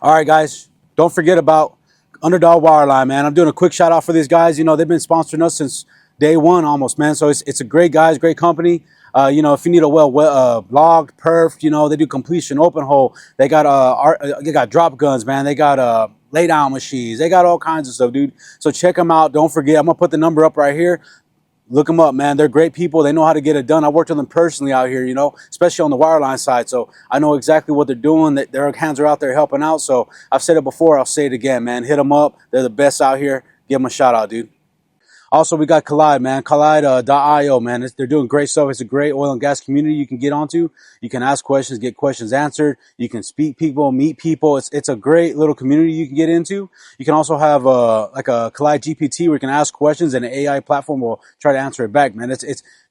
All right, guys, don't forget about Underdog Wireline, man. I'm doing a quick shout out for these guys. You know, they've been sponsoring us since day one almost, man. So it's a great guys, great company. You know, if you need a logged, perfed, you know, they do completion, open hole. They got they got drop guns, man. They got lay down machines. They got all kinds of stuff, dude. So check them out. Don't forget, I'm gonna put the number up right here. Look them up, man. They're great people. They know how to get it done. I worked with them personally out here, you know, especially on the wireline side. So I know exactly what they're doing. Their hands are out there helping out. So I've said it before. I'll say it again, man. Hit them up. They're the best out here. Give them a shout out, dude. Also, we got Collide, man. Collide.io, man. They're doing great stuff. It's a great oil and gas community you can get onto. You can ask questions, get questions answered. You can speak people, meet people. It's a great little community you can get into. You can also have like a Collide GPT where you can ask questions and an AI platform will try to answer it back, man.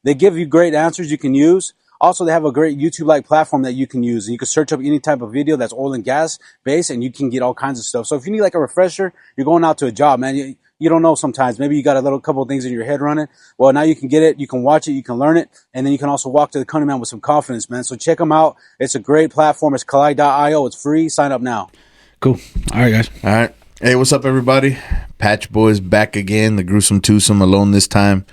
They give you great answers you can use. Also, they have a great YouTube-like platform that you can use. And you can search up any type of video that's oil and gas based and you can get all kinds of stuff. So if you need like a refresher, you're going out to a job, man. You don't know sometimes. Maybe you got a couple of things in your head running. Well, now you can get it. You can watch it. You can learn it. And then you can also walk to the country, man, with some confidence, man. So check them out. It's a great platform. It's Collide.io. It's free. Sign up now. Cool. All right, guys. All right. Hey, what's up, everybody? Patch Boys back again. The gruesome twosome alone this time.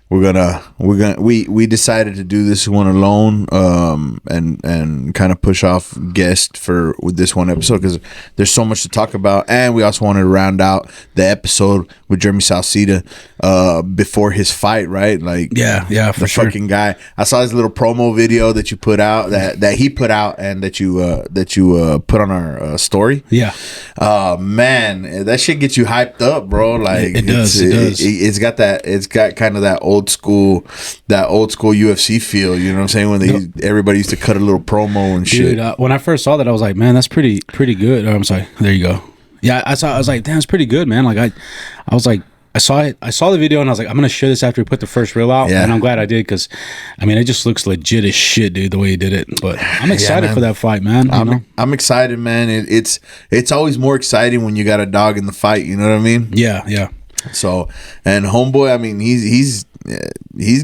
We decided to do this one alone, and kind of push off guest with this one episode because there's so much to talk about, and we also wanted to round out the episode with Jeremy Salcida before his fight, right? Like, yeah, for the sure. Fucking guy. I saw his little promo video that you put out, that he put out, and that you put on our story. Yeah. Man, that shit gets you hyped up, bro. Like it does. It's got kind of that old school UFC feel. You know what I'm saying? When everybody used to cut a little promo and shit. Dude, when I first saw that, I was like, man, that's pretty good. Oh, I'm sorry. There you go. Yeah, I was like, damn, it's pretty good, man. Like I was like, I saw the video and I was like, I'm gonna share this after we put the first reel out. Yeah. And I'm glad I did because, I mean, it just looks legit as shit, dude, the way he did it. But I'm excited for that fight, man. I'm excited, man. It's always more exciting when you got a dog in the fight. You know what I mean? Yeah. So, and homeboy, I mean, he's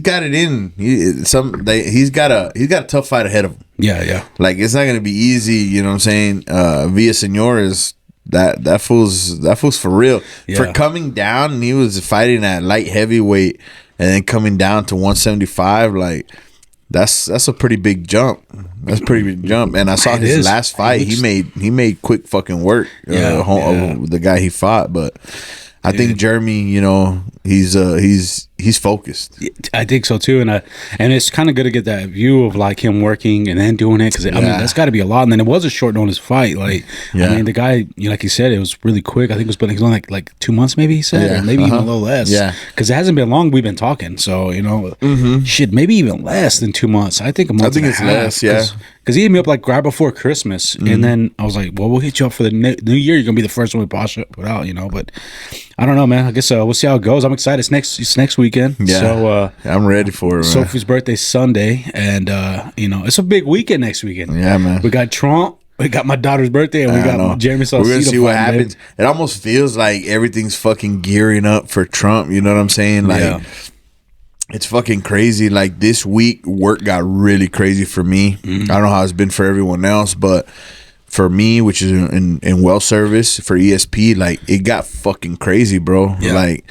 got it in. He's got a tough fight ahead of him. Yeah. Like, it's not gonna be easy. You know what I'm saying? Villasenor is. That fool's for real. Yeah. For coming down, and he was fighting at light heavyweight, and then coming down to 175. Like that's a pretty big jump. That's a pretty big jump. And I saw his last fight. He made quick fucking work. The guy he fought, but I think Jeremy, you know, he's focused. I think so too, and it's kind of good to get that view of like him working and then doing it because I mean that's got to be a lot. And then it was a short notice fight. Like I mean, the guy, you know, like he said, it was really quick. I think it was only like 2 months, maybe he said, or maybe even a little less. Yeah, because it hasn't been long. We've been talking, so you know, shit, maybe even less than 2 months. I think a month. I think it's less. Yeah. Because he hit me up like right before Christmas, and then I was like, "Well, we'll hit you up for the new year. You're gonna be the first one we put out, you know." But I don't know, man. I guess we'll see how it goes. I'm excited. It's next weekend. Yeah. So I'm ready for it. Man. Sophie's birthday's Sunday, and you know it's a big weekend next weekend. Yeah, man. We got Trump. We got my daughter's birthday, and we got Jeremy Salcida. We're gonna see what happens. It almost feels like everything's fucking gearing up for Trump. You know what I'm saying? Like. It's fucking crazy. Like this week, work got really crazy for me. I don't know how it's been for everyone else, but for me, which is in well service for ESP, like it got fucking crazy, bro. Yeah. Like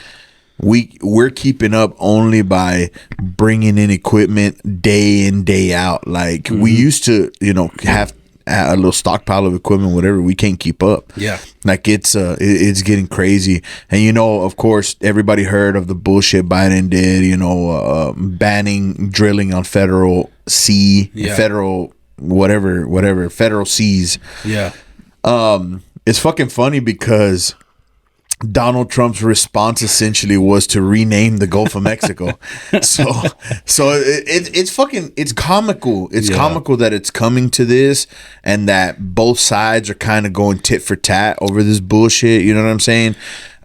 we're keeping up only by bringing in equipment day in, day out. Like we used to, you know, have a little stockpile of equipment, whatever. We can't keep up. Yeah, like it's getting crazy. And you know, of course, everybody heard of the bullshit Biden did. You know, banning drilling on federal federal whatever federal seas. Yeah, it's fucking funny because Donald Trump's response essentially was to rename the Gulf of Mexico. so it's comical. It's comical that it's coming to this and that both sides are kind of going tit for tat over this bullshit. You know what I'm saying?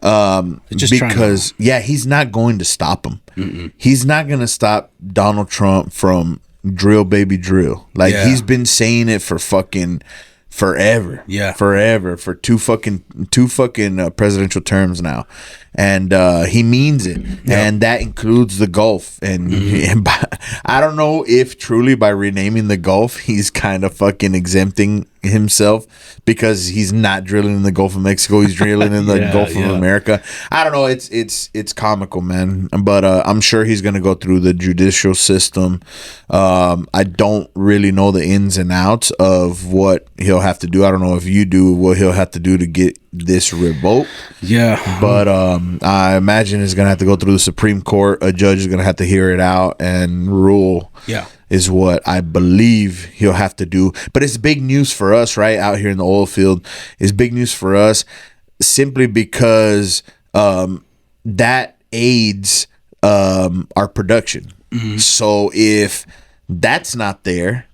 Because he's not going to stop him. Mm-mm. He's not going to stop Donald Trump from drill baby drill. Like he's been saying it for fucking forever. For two fucking presidential terms now, and he means it. And that includes the Gulf. And I don't know if truly by renaming the Gulf he's kind of fucking exempting himself because he's not drilling in the Gulf of Mexico. He's drilling in the Gulf of America. I don't know. It's comical, man. But I'm sure he's gonna go through the judicial system. I don't really know the ins and outs of what he'll have to do. I don't know if you do what he'll have to do to get this revoked. Yeah. But I imagine it's gonna have to go through the Supreme Court. A judge is gonna have to hear it out and rule. Yeah. Is what I believe he'll have to do. But it's big news for us, right? Out here in the oil field. It's big news for us simply because that aids our production. Mm-hmm. So if that's not there,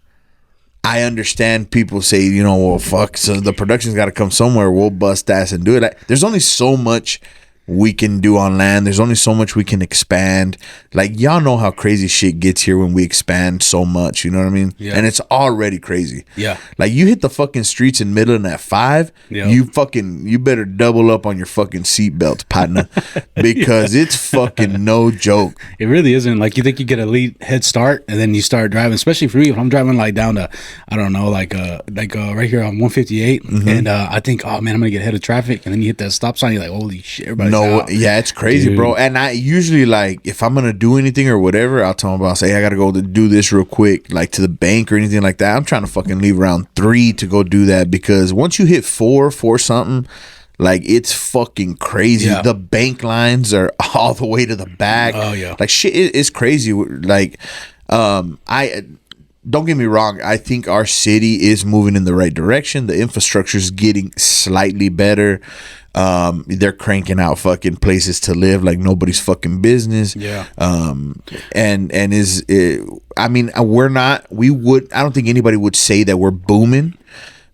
I understand people say, you know, well, fuck, so the production's got to come somewhere. We'll bust ass and do it. There's only so much we can do on land. There's only so much we can expand. Like, y'all know how crazy shit gets here when we expand so much, you know what I mean? Yeah. And it's already crazy. Yeah. Like, you hit the fucking streets in Midland at 5, you better double up on your fucking seatbelts, partner, because it's fucking no joke. It really isn't. Like, you think you get a head start and then you start driving, especially for me if I'm driving like down to, I don't know, like right here on 158, and I think, oh man, I'm gonna get ahead of traffic, and then you hit that stop sign, you're like, holy shit, everybody's out. Yeah, it's crazy, dude. Bro. And I usually, like, if I'm gonna do anything or whatever, I'll tell them about, say, hey, I gotta go to do this real quick, like to the bank or anything like that. I'm trying to fucking leave around 3 to go do that, because once you hit 4 something, like, it's fucking crazy. Yeah. The bank lines are all the way to the back. Oh yeah, like shit, it's crazy. Like, I don't get me wrong, I think our city is moving in the right direction. The infrastructure is getting slightly better. They're cranking out fucking places to live like nobody's fucking business. Yeah. I mean, I don't think anybody would say that we're booming,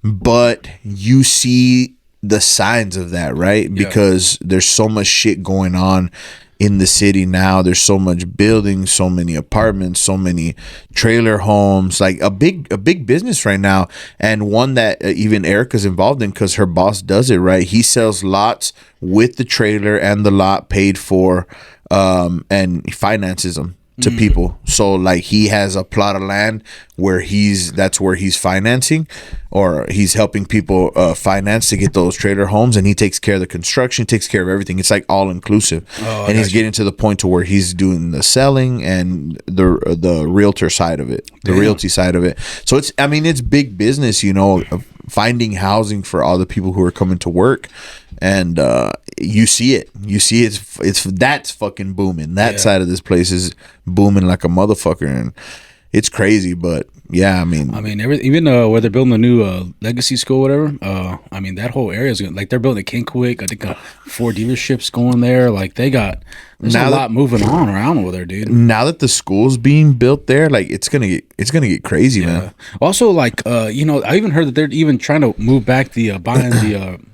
but you see the signs of that, right? Because there's so much shit going on in the city now. There's so much building, so many apartments, so many trailer homes, like a big business right now, and one that even Erica's involved in because her boss does it, right? He sells lots with the trailer and the lot paid for, and he finances them to people. So like, he has a plot of land where that's where he's financing, or he's helping people finance to get those trailer homes, and he takes care of the construction, takes care of everything. It's like all inclusive. And he's getting to the point to where he's doing the selling and the realtor side of it, the realty side of it. So it's big business, you know, finding housing for all the people who are coming to work. And you see it's that's fucking booming. That side of this place is booming like a motherfucker, and it's crazy. But yeah, I mean, even where they're building a new legacy school, whatever. I mean, that whole area is like, they're building a Kennewick. I think 4 dealerships going there. Like, there's a lot moving on around over there, dude. Now that the school's being built there, like, it's gonna get crazy, man. Also, like, you know, I even heard that they're even trying to move back buying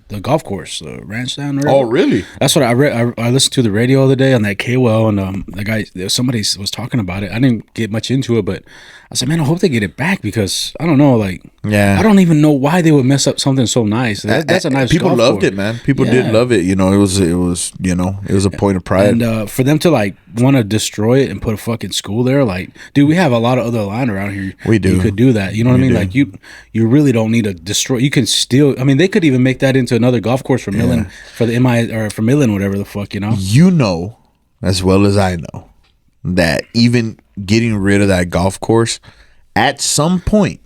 the golf course, the ranch down there. Oh, really? That's what I read. I listened to the radio the other day on that KWell, and the guy, somebody was talking about it. I didn't get much into it, but I said, man, I hope they get it back, because I don't know, like, I don't even know why they would mess up something so nice. That's a nice. People loved it, man. People did love it. You know, it was you know, it was a point of pride. And for them to like want to destroy it and put a fucking school there, like, dude, we have a lot of other land around here. We do. You could do that. You know what I mean? Like, you really don't need to destroy. You can still. I mean, they could even make that into another golf course for Millen, for the MI, or for Millen, whatever the fuck, you know. You know, as well as I know, that even getting rid of that golf course, at some point,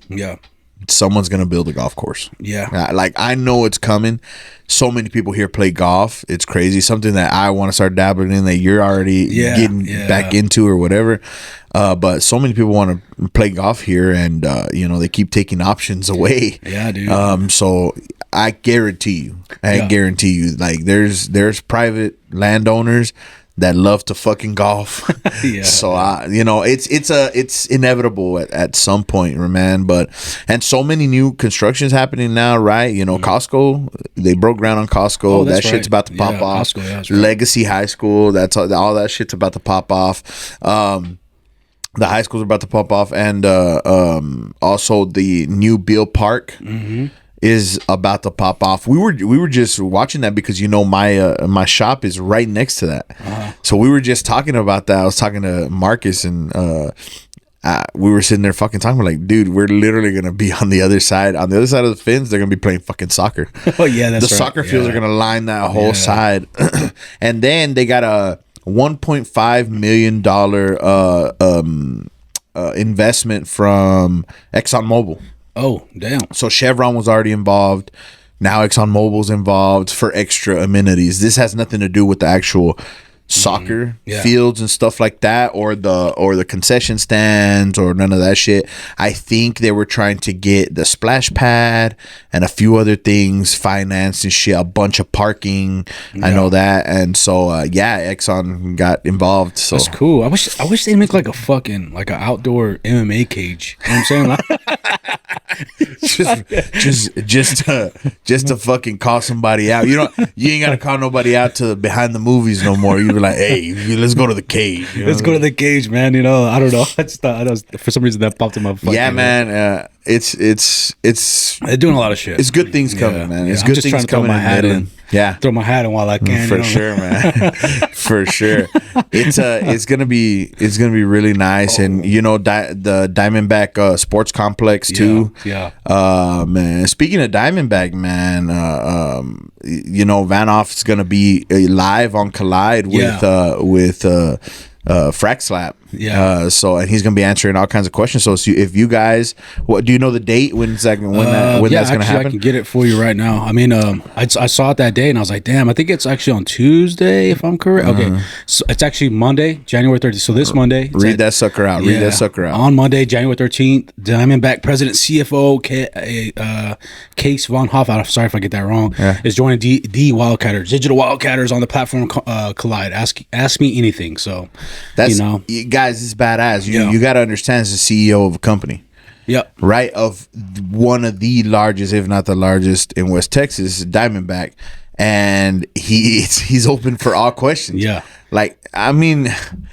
someone's gonna build a golf course. Like, I know it's coming. So many people here play golf. It's crazy. Something that I want to start dabbling in, that you're already getting back into or whatever. But so many people want to play golf here, and you know, they keep taking options away. Yeah, dude. So I guarantee you, like, there's private landowners that love to fucking golf. So you know, it's inevitable at some point, man. But, and so many new constructions happening now, right? You know, Costco, they broke ground on Costco. Oh, that shit's about to pop off. Costco, that's Legacy High School, that's all that shit's about to pop off. The high schools are about to pop off, and also the new Beale Park is about to pop off. We were just watching that because, you know, my shop is right next to that. So we were just talking about that. I was talking to Marcus, and we were sitting there fucking talking. We're like, dude, we're literally gonna be on the other side. On the other side of the fence, they're gonna be playing fucking soccer. Oh yeah, that's the right. soccer fields are gonna line that whole side. And then they got a $1.5 million investment from ExxonMobil. Oh damn! So Chevron was already involved. Now ExxonMobil's involved for extra amenities. This has nothing to do with the actual soccer fields and stuff like that, or the concession stands, or none of that shit. I think they were trying to get the splash pad and a few other things financed and shit, a bunch of parking. I know that. And so Exxon got involved. So that's cool. I wish they'd make like a fucking like an outdoor MMA cage. You know what I'm saying? just to fucking call somebody out. You ain't gotta call nobody out to behind the movies no more. You be like, hey, let's go to the cage. Let's go to the cage, man. You know, I don't know. I just thought for some reason that popped in my fucking head. Man. It's they're doing a lot of shit. It's good things coming, man. It's I'm good just things trying to coming throw my hat in. Yeah, throw my hat in while I can. For sure, man. For sure. It's gonna be really nice, and the Diamondback sports complex too. Yeah. Man. Speaking of Diamondback, man, Vanoff is gonna be live on Collide with Frack Slap. Yeah. And he's gonna be answering all kinds of questions. So if you guys, what do you know the date when that's gonna happen? I can get it for you right now. I mean, I saw it that day and I was like, damn, I think it's actually on Tuesday if I'm correct. Okay, so it's actually Monday, January 30th. So this Monday, read that sucker out. On Monday, January 13th, Diamondback President CFO Case Von Hoff. I'm sorry if I get that wrong. Is joining the Wildcatters, digital Wildcatters on the platform Collide. Ask me anything. So that's guys, it's badass. You got to understand, as the CEO of a company, right, of one of the largest, if not the largest, in West Texas, Diamondback, and he's open for all questions. Like, I mean,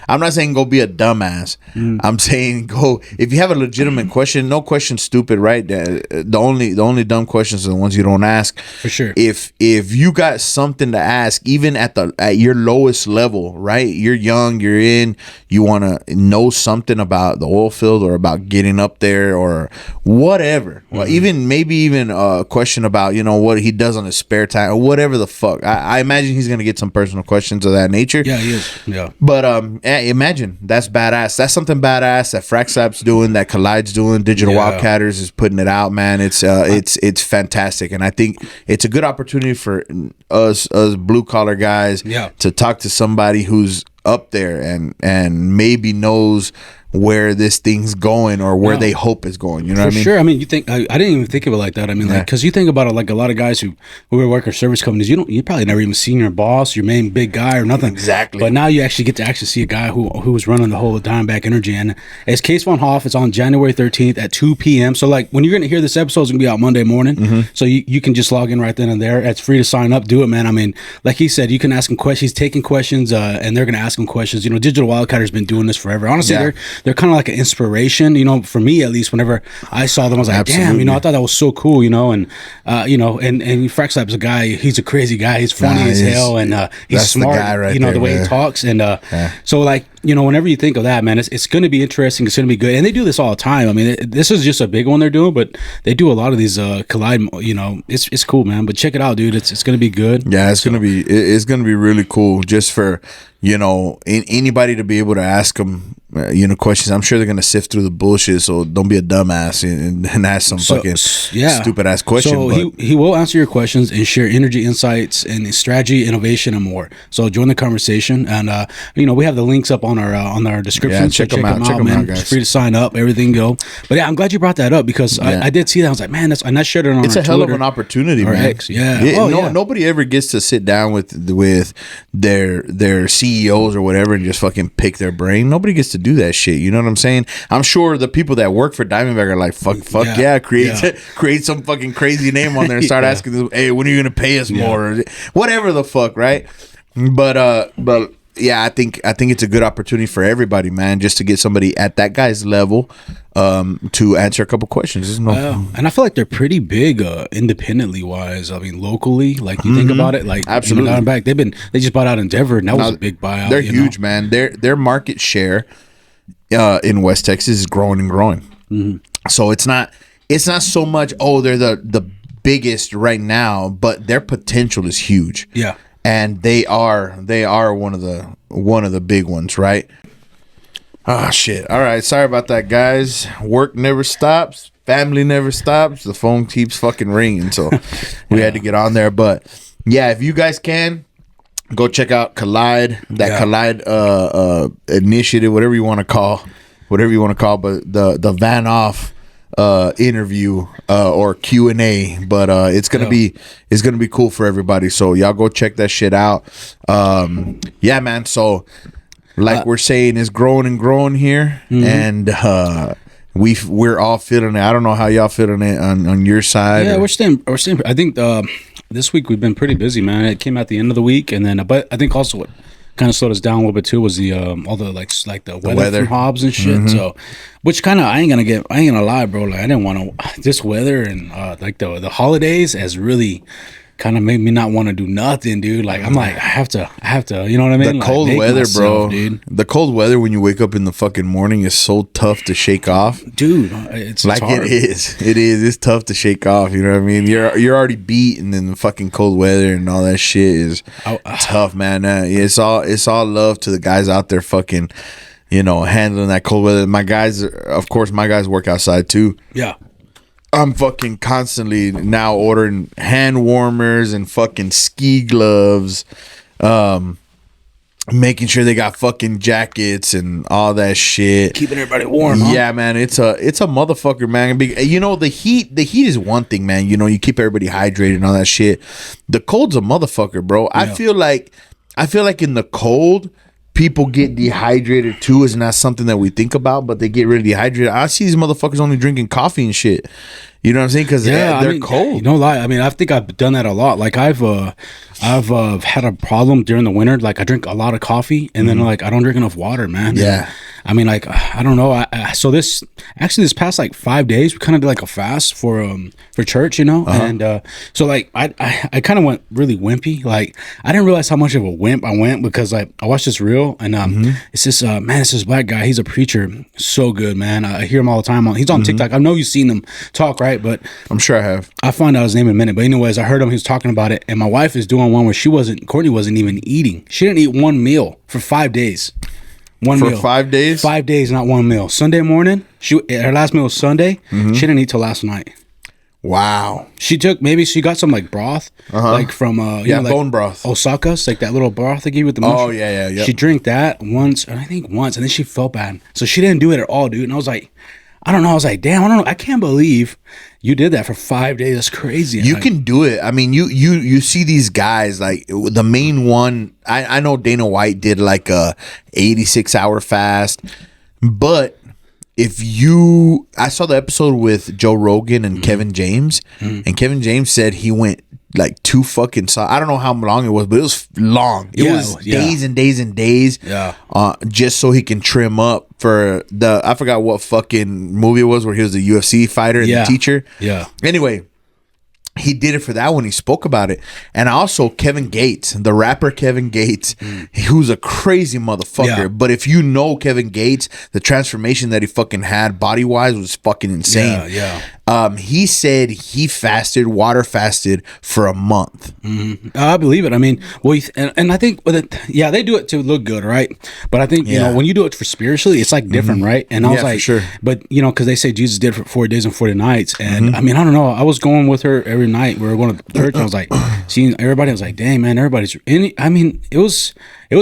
I'm not saying go be a dumbass. I'm saying go, if you have a legitimate question, no question stupid, right? The only dumb questions are the ones you don't ask. For sure. If you got something to ask, even at your lowest level, right? You're young, you want to know something about the oil field or about getting up there or whatever. Well, maybe even a question about, what he does on his spare time or whatever the fuck. I imagine he's going to get some personal questions of that nature. Yeah, he is. Yeah. But imagine, that's badass. That's something badass that Frack Slap's doing, that Collide's doing, Digital Wildcatters is putting it out, man. It's fantastic, and I think it's a good opportunity for us blue collar guys to talk to somebody who's up there and maybe knows where this thing's going or where they hope it's going. You know what I mean? Sure. I mean, you think I didn't even think of it like that. I mean, like, because you think about it, like a lot of guys who work at service companies, you probably never even seen your boss, your main big guy or nothing. Exactly. But now you actually get to see a guy who was running the whole Diamondback Energy, and it's Case Von Hoff. It's on January 13th at 2 p.m. So like when you're gonna hear this episode, it's gonna be out Monday morning. So you can just log in right then and there. It's free to sign up. Do it, man. I mean, like he said, you can ask him questions. He's taking questions, and they're gonna ask him questions. Digital Wildcatter's been doing this forever. Honestly, they're kind of like an inspiration. For me at least, whenever I saw them, I was like, damn, I thought that was so cool, and Frack Slap's a guy, he's a crazy guy, he's funny as hell, and he's smart, the way he talks, and so like, whenever you think of that, man, it's going to be interesting, it's going to be good, and they do this all the time. I mean, this is just a big one they're doing, but they do a lot of these Collide, it's cool, man, but check it out, dude, it's going to be good. Yeah, it's going to be really cool, just for anybody to be able to ask them questions. I'm sure they're gonna sift through the bullshit, so don't be a dumbass and ask some fucking stupid ass question. So he will answer your questions and share energy insights and strategy, innovation, and more. So join the conversation, and we have the links up on our description. Yeah, check them out, man. It's free to sign up, everything go. But yeah, I'm glad you brought that up, because I did see that. I was like, man, and I shared it on it's our a hell Twitter, of an opportunity, man. X, nobody ever gets to sit down with their CEOs or whatever and just fucking pick their brain. Nobody gets to do that shit. You know what I'm saying? I'm sure the people that work for Diamondback are like, fuck yeah, create some fucking crazy name on there and start asking them, hey, when are you gonna pay us more? Or whatever the fuck, right? But yeah, I think it's a good opportunity for everybody, man, just to get somebody at that guy's level to answer a couple questions. And I feel like they're pretty big independently wise. I mean, locally, like you think about it, like absolutely. They just bought out Endeavor, and that was a big buyout. They're huge, man. Their market share in West Texas is growing and growing. So it's not so much, they're the biggest right now, but their potential is huge. Yeah. And they are one of the big ones, right? Ah, shit. All right, sorry about that, guys. Work never stops, family never stops. The phone keeps fucking ringing, so we had to get on there. But yeah, if you guys can, go check out Collide, Collide initiative, whatever you want to call, but the Van Off interview or Q&A, but it's gonna be cool for everybody, so y'all go check that shit out. Yeah, man, so like we're saying, it's growing and growing here, and we're all feeling it. I don't know how y'all feeling it on your side. Yeah, we're staying. I think this week we've been pretty busy, man. It came at the end of the week, and then but I think also what kind of slowed us down a little bit too was the all the like the weather from Hibas and shit. So, which kind of I ain't gonna lie, bro. Like I didn't want to this weather and like the holidays has really kind of made me not want to do nothing, dude. Like I'm like I have to, you know what I mean? The cold like, weather, myself, bro. Dude. The cold weather when you wake up in the fucking morning is so tough to shake off, dude. It's like hard. It is. It's tough to shake off. You know what I mean? You're already beat, and then the fucking cold weather and all that shit is tough, man. It's all love to the guys out there, fucking, handling that cold weather. My guys work outside too. Yeah. I'm fucking constantly now ordering hand warmers and fucking ski gloves, making sure they got fucking jackets and all that shit. Keeping everybody warm. Huh? Yeah, man, it's a motherfucker, man. The heat is one thing, man. You keep everybody hydrated and all that shit. The cold's a motherfucker, bro. Yeah. I feel like in the cold, people get dehydrated too. It's not something that we think about, but they get really dehydrated. I see these motherfuckers only drinking coffee and shit. You know what I'm saying? Because they're cold. No lie. I mean, I think I've done that a lot. Like I've had a problem during the winter. Like I drink a lot of coffee, and then like I don't drink enough water, man. Yeah. I mean, like I don't know. So this past like 5 days, we kind of did like a fast for church, and so like I kind of went really wimpy. Like I didn't realize how much of a wimp I went because like I watched this reel, and it's this it's this black guy. He's a preacher, so good, man. I hear him all the time. He's on TikTok. I know you've seen him talk, right? But I'm sure I have. I'll find out his name in a minute. But anyways, I heard him. He was talking about it, and my wife is doing one where Courtney wasn't even eating. She didn't eat one meal for 5 days. One meal. 5 days? 5 days, not one meal. Sunday morning, her last meal was Sunday. She didn't eat till last night. Wow. She got some like broth, like from bone broth. Osaka's, like that little broth they give you with the mushroom. Oh yeah. She drank that once, and then she felt bad. So she didn't do it at all, dude. And I was like, I don't know. I was like, damn, I don't know. I can't believe you did that for 5 days. That's crazy. You can do it. I mean, you see these guys, like the main one. I know Dana White did like a 86-hour fast, but I saw the episode with Joe Rogan and Kevin James, and Kevin James said he went like two fucking I don't know how long it was, but it was long. It was days and days and days. Yeah. Just so he can trim up for I forgot what fucking movie it was where he was a UFC fighter and the teacher. Yeah. Anyway, he did it for that when he spoke about it. And also Kevin Gates, the rapper Kevin Gates, who's a crazy motherfucker. Yeah. But if you know Kevin Gates, the transformation that he fucking had body-wise was fucking insane. Yeah. He said he water fasted for a month. I believe it. I mean, well, and I think with it, they do it to look good, right? But I think, when you do it for spiritually, it's like different, right? And I was like, for sure. But, because they say Jesus did it for 40 days and 40 nights. And I mean, I don't know. I was going with her every night. We were going to church. And I was like, seeing everybody. I was like, dang, man, everybody's. I mean, it was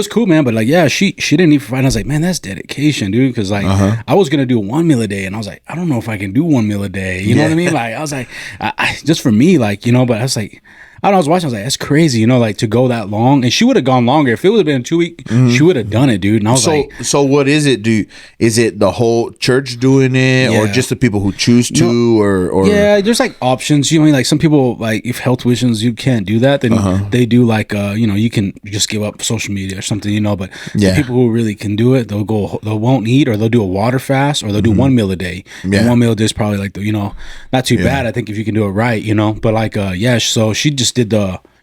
cool, man. But like, she didn't eat for 5 days. I was like, man, that's dedication, dude. Because like, I was gonna do one meal a day, and I was like, I don't know if I can do one meal a day. You know what I mean? Like, I was like, I just for me, like, but I was like. I was watching. I was like, "That's crazy," like to go that long. And she would have gone longer if it would have been 2 weeks. She would have done it, dude. And I was like, "So what is it? Is it the whole church doing it, or just the people who choose to, or?" Yeah, there's like options. Like some people, like if health reasons you can't do that, then they do like you can just give up social media or something, But the people who really can do it, they won't eat, or they'll do a water fast, or they'll do one meal a day. Yeah. And one meal a day is probably like not too bad. I think if you can do it right, But like so she just did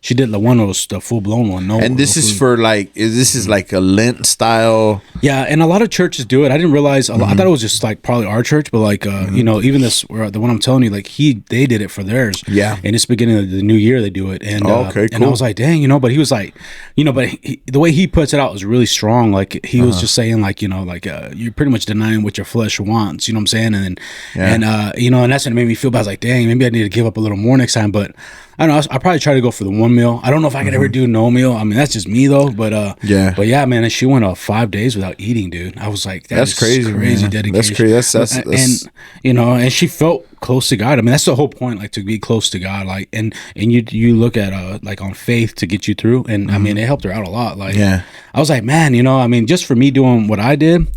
She did the one that was the full blown one. No, And this no is food. for like, this is like a Lent style. Yeah, and a lot of churches do it. I didn't realize. I thought it was just like probably our church, but like you know, even this the one I'm telling you, like they did it for theirs. Yeah. and it's beginning of the new year they do it, and Okay, and I cool. was like, dang, you know. But he was like, you know, but the way he puts it out is really strong. Like he was just saying, like, you know, like you're pretty much denying what your flesh wants. You know what I'm saying? And you know, and that's what made me feel bad. I was like, dang, maybe I need to give up a little more next time. But I don't know. I probably try to go for the one meal. I don't know if I could ever do no meal. I mean, that's just me though. But but yeah, man. And she went 5 days without eating, dude. I was like, That's crazy, crazy man. dedication. That's crazy. That's and you know, and she felt close to God. I mean, that's the whole point, like to be close to God. Like, and you look at like on faith to get you through, and I mean, it helped her out a lot. Like, Yeah. I was like, man, you know, I mean, just for me doing what I did,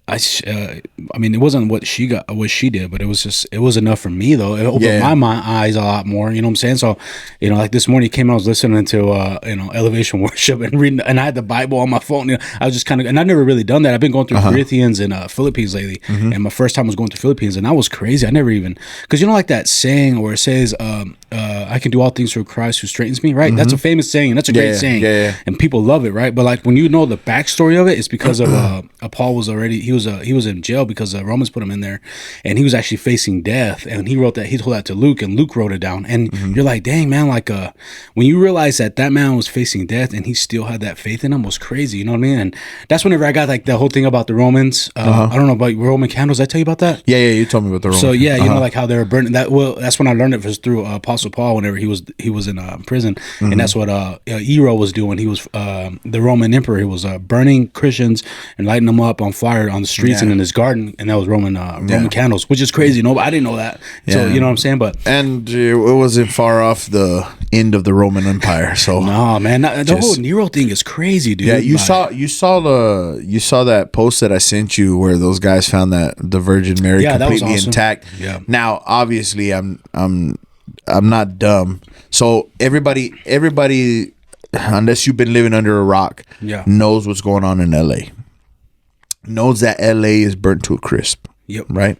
I mean, it wasn't what she did, but it was enough for me though. It opened my eyes a lot more. You know what I'm saying? So, you know, like this morning came, I was listening to you know, elevation worship and reading, and I had the Bible on my phone. You know, I was just kind of, and I've never really done that. I've been going through Corinthians and Philippines lately, and my first time was going through Philippines, and that was crazy. I never even, because you know, like that saying where it says, I can do all things through Christ who strengthens me, right? That's a famous saying, and that's a great saying, and people love it, right? But like when you know the backstory of it, it's because of Paul was already, he was in jail because the Romans put him in there, and he was actually facing death, and he told that to Luke, and Luke wrote it down, and you're like, dang, man, like when you realize that man was facing death and he still had that faith in him, was crazy. You know what I mean? And that's whenever I got like the whole thing about the Romans. I don't know about Roman candles. Did I tell you about that? Yeah, you told me about the Roman. So yeah, you know, like how they were burning that. Well, that's when I learned it was through Apostle Paul. Whenever he was in prison, and that's what Nero was doing. He was the Roman emperor. He was burning Christians and lighting them up on fire on the streets and in his garden, and that was Roman candles, which is crazy. No, I didn't know that. So you know what I'm saying. But and it wasn't far off the end of the Roman Empire. So no, man, the whole Nero thing is crazy, dude. Yeah, you saw that post that I sent you where those guys found that the Virgin Mary completely awesome. intact. Yeah. Now, obviously, I'm not dumb. So everybody, unless you've been living under a rock, knows what's going on in LA. Knows that LA is burnt to a crisp. Yep. Right.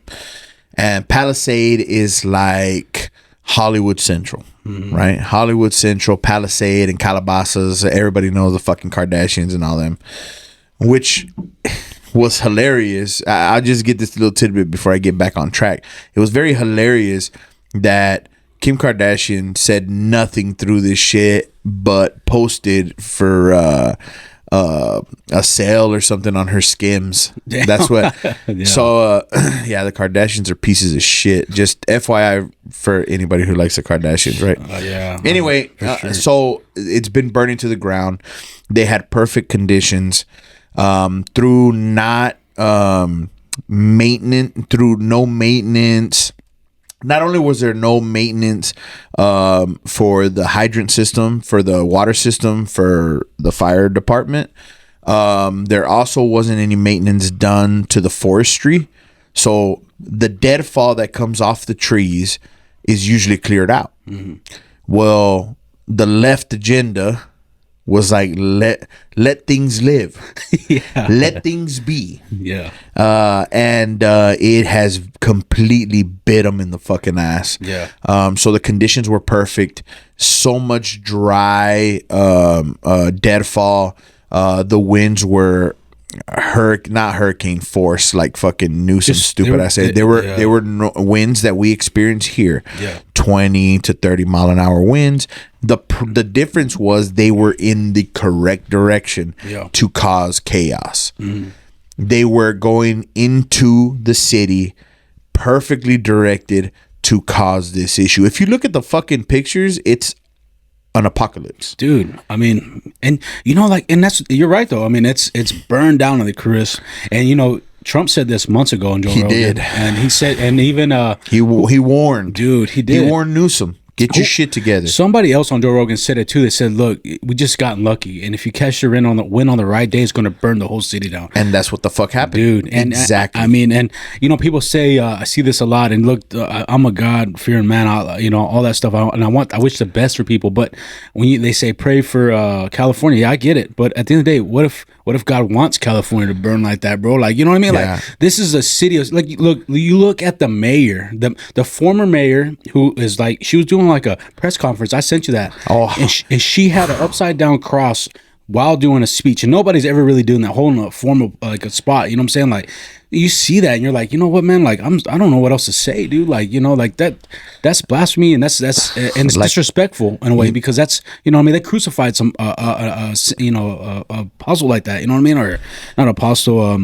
And Palisade is like Hollywood Central. Right? Hollywood Central, Palisade, and Calabasas. Everybody knows the fucking Kardashians and all them, which was hilarious. I'll just get this little tidbit before I get back on track. It was very hilarious that Kim Kardashian said nothing through this shit, but posted for a sale or something on her Skims. Damn. That's what. Yeah. So yeah, the Kardashians are pieces of shit. Just FYI for anybody who likes the Kardashians, right? Yeah. Anyway, sure. so it's been burning to the ground. They had perfect conditions through not maintenance, through no maintenance. Not only was there no maintenance for the hydrant system, for the water system, for the fire department, there also wasn't any maintenance done to the forestry. So the deadfall that comes off the trees is usually cleared out. Well, the left agenda was like, let things live. Let things be. Yeah. And it has completely bit them in the fucking ass. Yeah. So the conditions were perfect. So much dry deadfall. The winds were not hurricane force, like fucking Newsom stupid. I said there were no winds that we experience here. 20 to 30 mile an hour winds. The difference was they were in the correct direction to cause chaos. They were going into the city perfectly directed to cause this issue. If you look at the fucking pictures, it's an apocalypse, dude. I mean, and you know, like, and you're right though. I mean, it's burned down to the crisp. And you know, Trump said this months ago on Joe Rogan. He did, and he said, and even he warned, dude. He did. He warned Newsom. Get your shit together. Somebody else on Joe Rogan said it too. They said, "Look, we just got lucky, and if you catch the wind on the right day, it's going to burn the whole city down." And that's what the fuck happened, dude. And exactly. I mean, and you know, people say I see this a lot. And look, I'm a God fearing man. You know, all that stuff. I wish the best for people. But when they say pray for California, yeah, I get it. But at the end of the day, what What if God wants California to burn like that, bro? Like, you know what I mean? Yeah. Like, this is a city of, like, you look at the mayor, the former mayor, who is like, she was doing like a press conference. I sent you that. Oh. And she had an upside down cross while doing a speech, and nobody's ever really doing that, holding a formal, like, a spot. You know what I'm saying? Like, you see that and you're like, you know what, man? Like, I don't know what else to say, dude. Like, you know, like that's blasphemy, and that's and it's like, disrespectful in a way, because that's, you know what I mean, they crucified some apostle like that, you know what I mean, or not apostle,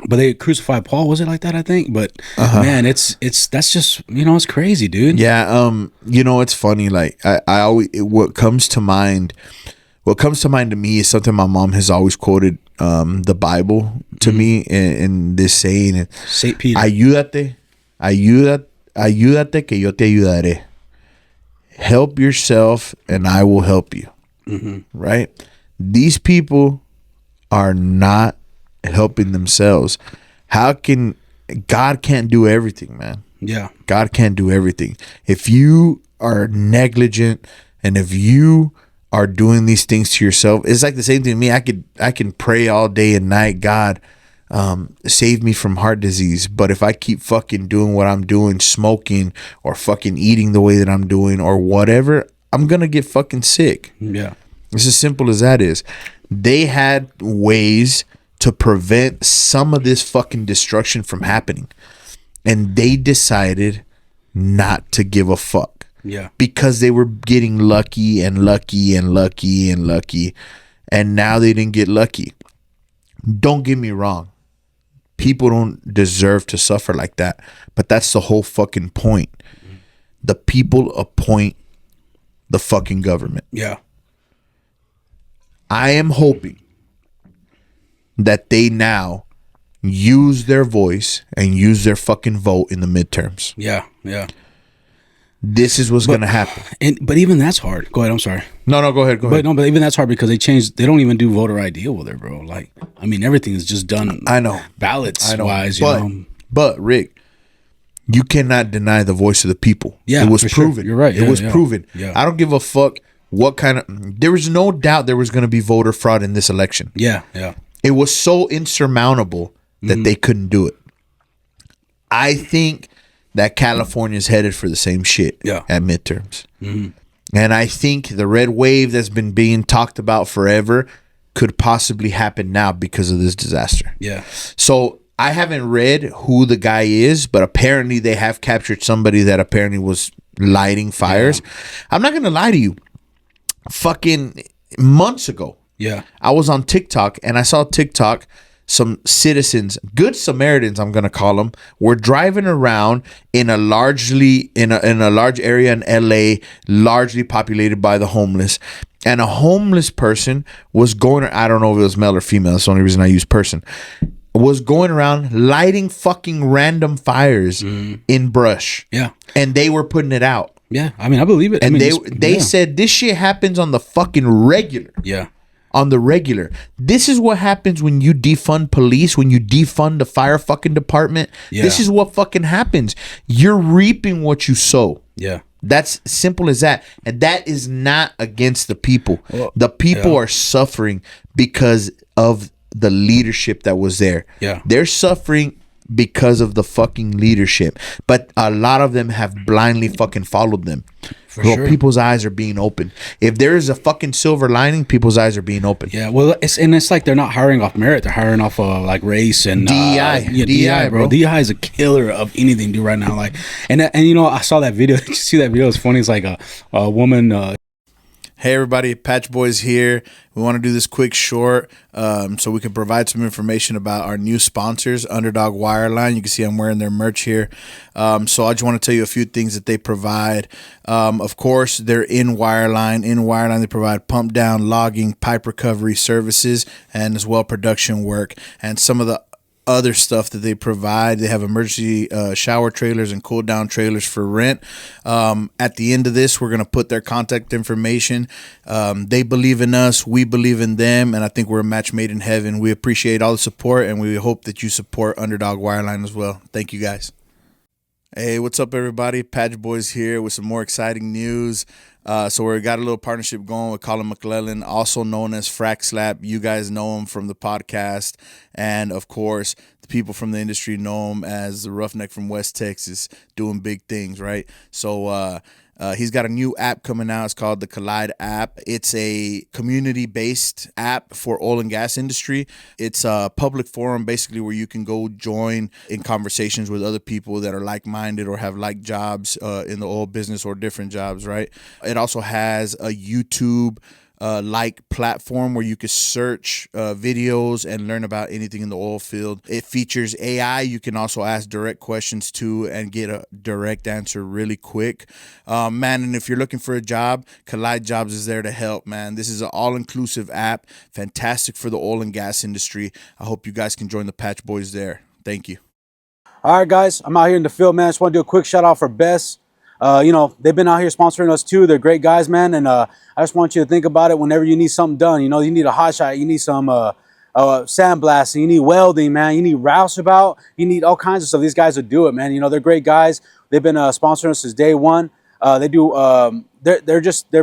but they crucified Paul. Was it like that? I think. But man, it's that's just, you know, it's crazy, dude. Yeah. You know, it's funny. Like, I always, what comes to mind to me is something my mom has always quoted, the Bible to me, in this saying, Saint Peter. Ayúdate que yo te ayudaré. Help yourself and I will help you. Right? These people are not helping themselves. God can't do everything, man. Yeah. God can't do everything. If you are negligent and if you are doing these things to yourself, it's like the same thing to me. I can pray all day and night, God, save me from heart disease. But if I keep fucking doing what I'm doing, smoking or fucking eating the way that I'm doing or whatever, I'm gonna get fucking sick. Yeah. It's as simple as that is. They had ways to prevent some of this fucking destruction from happening, and they decided not to give a fuck. Yeah. Because they were getting lucky and lucky and lucky and lucky, and now they didn't get lucky. Don't get me wrong. People don't deserve to suffer like that, but that's the whole fucking point. The people appoint the fucking government. Yeah. I am hoping that they now use their voice and use their fucking vote in the midterms. Yeah. Yeah. This is what's going to happen. But even that's hard. Go ahead. I'm sorry. No, go ahead. But even that's hard because they don't even do voter ID over there, bro. Like, I mean, everything is just done. I know. Ballots wise, But Rick, you cannot deny the voice of the people. Yeah, it was proven. Sure. You're right. It was proven. Yeah. I don't give a fuck what kind of. There was no doubt there was going to be voter fraud in this election. Yeah. Yeah. It was so insurmountable that they couldn't do it. I think that California is headed for the same shit at midterms. And I think the red wave that's been being talked about forever could possibly happen now because of this disaster. Yeah. So I haven't read who the guy is, but apparently they have captured somebody that apparently was lighting fires. Yeah. I'm not going to lie to you. Fucking months ago, I was on TikTok and I saw TikTok. Some citizens, good Samaritans, I'm gonna call them, were driving around in a large area in LA, largely populated by the homeless. And a homeless person was going, I don't know if it was male or female, that's the only reason I use person, was going around lighting fucking random fires in brush. Yeah. And they were putting it out. Yeah. I mean, I believe it. And they said this shit happens on the fucking regular. Yeah. On the regular. This is what happens when you defund police, when you defund the fire fucking department. Yeah. This is what fucking happens. You're reaping what you sow. Yeah. That's simple as that. And that is not against the people. Well, the people are suffering because of the leadership that was there. Yeah. They're suffering because of the fucking leadership. But a lot of them have blindly fucking followed them. For sure. People's eyes are being open. If there is a fucking silver lining, people's eyes are being open. Yeah, well, it's like they're not hiring off merit; they're hiring off like race and DEI. DEI, bro. DEI is a killer of anything, dude. Right now, like, and you know, I saw that video. Did you see that video? It's funny. It's like a woman. Hey everybody, Patch Boys here. We want to do this quick short so we can provide some information about our new sponsors, Underdog Wireline. You can see I'm wearing their merch here. So I just want to tell you a few things that they provide. Of course, they're in Wireline. In Wireline, they provide pump down, logging, pipe recovery services, and as well production work. And some of the other stuff that they provide, they have emergency shower trailers and cool down trailers for rent. At the end of this, we're going to put their contact information. They believe in us, we believe in them, and I think we're a match made in heaven. We appreciate all the support, and we hope that you support Underdog Wireline as well. Thank you guys. Hey, what's up, everybody? Patch Boys here with some more exciting news. So we got a little partnership going with Colin McClellan, also known as Frack Slap. You guys know him from the podcast, and of course, the people from the industry know him as the Roughneck from West Texas, doing big things, right? So he's got a new app coming out. It's called the Collide app. It's a community-based app for oil and gas industry. It's a public forum, basically, where you can go join in conversations with other people that are like-minded or have like jobs in the oil business or different jobs, right? It also has a YouTube like platform where you could search videos and learn about anything in the oil field. It features AI. You can also ask direct questions to and get a direct answer really quick. Man, and if you're looking for a job, Collide Jobs is there to help, man. This is an all-inclusive app, fantastic for the oil and gas industry. I hope you guys can join the Patch Boys there. Thank you. All right, guys, I'm out here in the field, man. I just want to do a quick shout out for Best. You know, they've been out here sponsoring us too. They're great guys, man. And I just want you to think about it whenever you need something done. You know, you need a hot shot, you need some sandblasting, you need welding, man. You need rouseabout, you need all kinds of stuff. These guys will do it, man. You know, they're great guys. They've been sponsoring us since day one. They're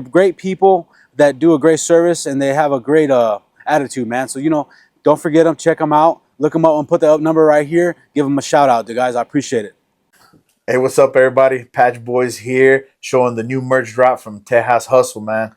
great people that do a great service, and they have a great attitude, man. So, you know, don't forget them. Check them out. Look them up and put the up number right here. Give them a shout out, guys. I appreciate it. Hey, what's up, everybody? Patch Boys here, showing the new merch drop from Tejas Hustle, man.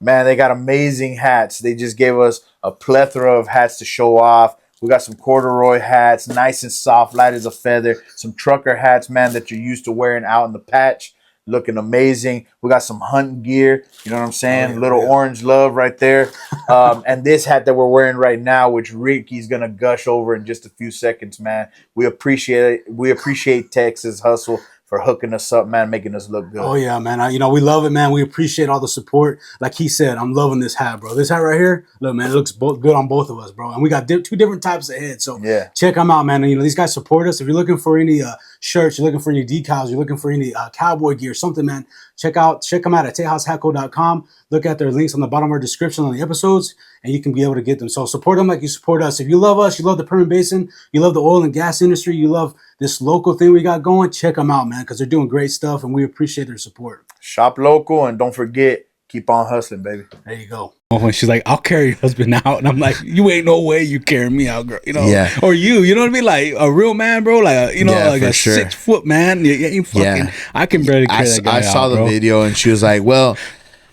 Man, they got amazing hats. They just gave us a plethora of hats to show off. We got some corduroy hats, nice and soft, light as a feather. Some trucker hats, man, that you're used to wearing out in the patch. Looking amazing. We got some hunting gear. You know what I'm saying? Little orange love right there. And this hat that we're wearing right now, which Ricky's going to gush over in just a few seconds, man. We appreciate it. We appreciate Texas Hustle for hooking us up, man, making us look good. Oh, yeah, man. You know, we love it, man. We appreciate all the support. Like he said, I'm loving this hat, bro. This hat right here, look, man, it looks good on both of us, bro. And we got two different types of heads. So yeah, check them out, man. And, you know, these guys support us. If you're looking for any shirts, you're looking for any decals, you're looking for any cowboy gear, something, man, check them out at TejasHatco.com. Look at their links on the bottom of our description on the episodes, and you can be able to get them. So support them like you support us. If you love us, you love the Permian Basin, you love the oil and gas industry, you love this local thing we got going, check them out, man, because they're doing great stuff, and we appreciate their support. Shop local, and don't forget, keep on hustling, baby. There you go. Oh, and she's like, I'll carry your husband out. And I'm like, you ain't no way you carry me out, girl. You know? Yeah. Or you know what I mean? Like a real man, bro. Like, like a 6 foot man. You ain't fucking, Yeah. I can barely carry that guy I saw out, the bro. video, and she was like, well,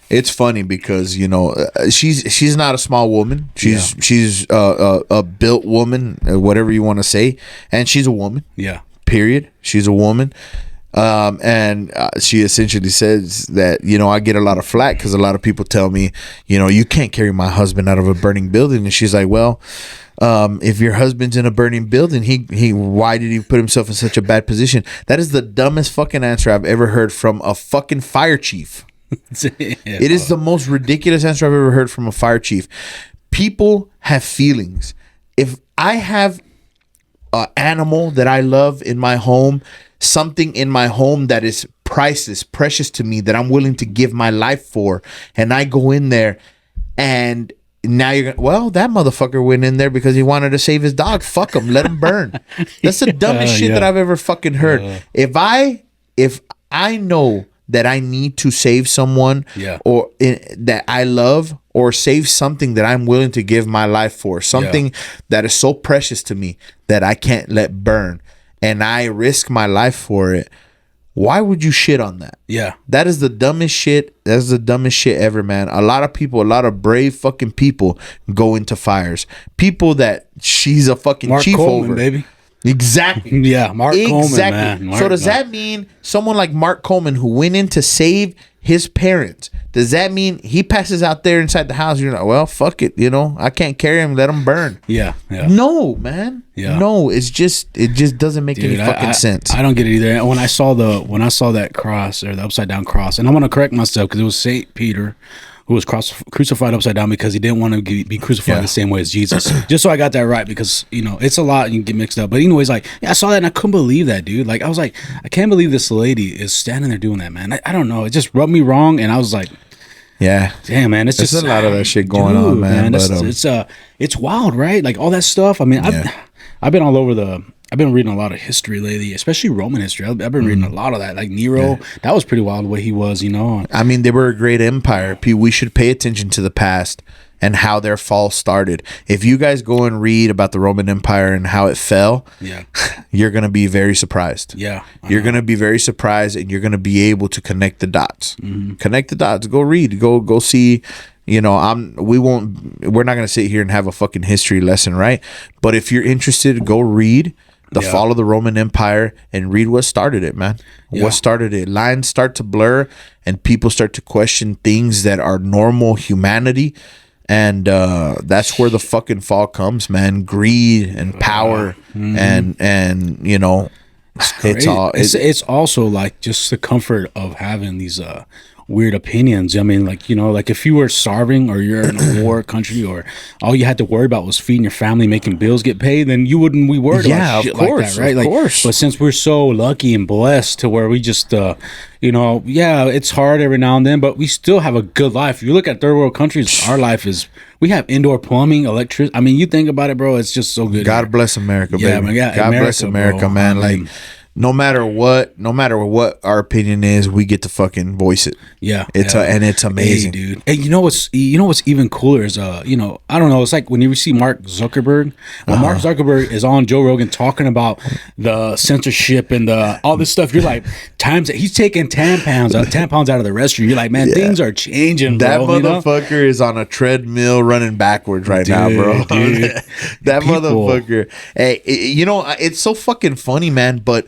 it's funny because, you know, she's not a small woman. She's a built woman, whatever you want to say. And she's a woman. Yeah. Period. She's a woman. And she essentially says that, you know, I get a lot of flack because a lot of people tell me, you know, you can't carry my husband out of a burning building. And she's like, well, if your husband's in a burning building, he why did he put himself in such a bad position? That is the dumbest fucking answer I've ever heard from a fucking fire chief. It is the most ridiculous answer I've ever heard from a fire chief. People have feelings. If I have an animal that I love in my home, something in my home that is priceless, precious to me, that I'm willing to give my life for, and I go in there and now you're gonna, well, that motherfucker went in there because he wanted to save his dog. Fuck him, let him burn. That's the dumbest shit that I've ever fucking heard. If I know that I need to save someone or that I love, or save something that I'm willing to give my life for, something that is so precious to me that I can't let burn, and I risk my life for it, why would you shit on that? Yeah. That is the dumbest shit. That's the dumbest shit ever, man. A lot of people, a lot of brave fucking people go into fires. People that she's a fucking Mark chief Coleman, over. Baby. Exactly. Yeah, Mark Coleman, man. So does that mean someone like Mark Coleman, who went in to save his parents, does that mean he passes out there inside the house? You're like, well, fuck it, you know, I can't carry him. Let him burn. Yeah. No, man. Yeah. No, it just doesn't make any fucking sense. I don't get it either. When I saw that cross, or the upside down cross, and I want to correct myself because it was Saint Peter who was crucified upside down because he didn't want to be crucified the same way as Jesus. Just so I got that right, because, you know, it's a lot and you get mixed up. But anyways, like, I saw that and I couldn't believe that, dude. Like, I was like, I can't believe this lady is standing there doing that, man. I don't know. It just rubbed me wrong, and I was like, yeah, damn, man, it's just a lot of that shit going on, man. But, it's wild, right? Like all that stuff. I mean, I've been all over the I've been reading a lot of history lately, especially Roman history. I've been reading a lot of that. Like Nero, that was pretty wild the way he was, you know. I mean, they were a great empire. We should pay attention to the past and how their fall started. If you guys go and read about the Roman Empire and how it fell, you're going to be very surprised. Yeah. You're going to be very surprised, and you're going to be able to connect the dots. Connect the dots. Go read. Go see. You know, we're not going to sit here and have a fucking history lesson, right? But if you're interested, go read the fall of the Roman Empire and read what started it, man. What started it? Lines start to blur and people start to question things that are normal humanity. And that's where the fucking fall comes, man. Greed and power and you know, it's also like just the comfort of having these weird opinions. I mean, like, you know, like if you were starving or you're in a war country or all you had to worry about was feeding your family, making bills get paid, then you wouldn't be worried about shit like that, right? Of course. But since we're so lucky and blessed to where we just, you know, it's hard every now and then, but we still have a good life. If you look at third world countries, our life is, we have indoor plumbing, electricity. I mean, you think about it, bro, it's just so good. God bless America, baby. Yeah, man, God bless America, bro. Man. Like, no matter what our opinion is, we get to fucking voice it. Yeah, and it's amazing, hey, dude. Hey, you know what's even cooler is you know, I don't know, it's like when you see Mark Zuckerberg. When Mark Zuckerberg is on Joe Rogan talking about the censorship and all this stuff, you're like, he's taking tampons out of the restroom. You're like, man, things are changing, bro. That motherfucker is on a treadmill running backwards right now, bro. Dude, that motherfucker. Hey, you know, it's so fucking funny, man, but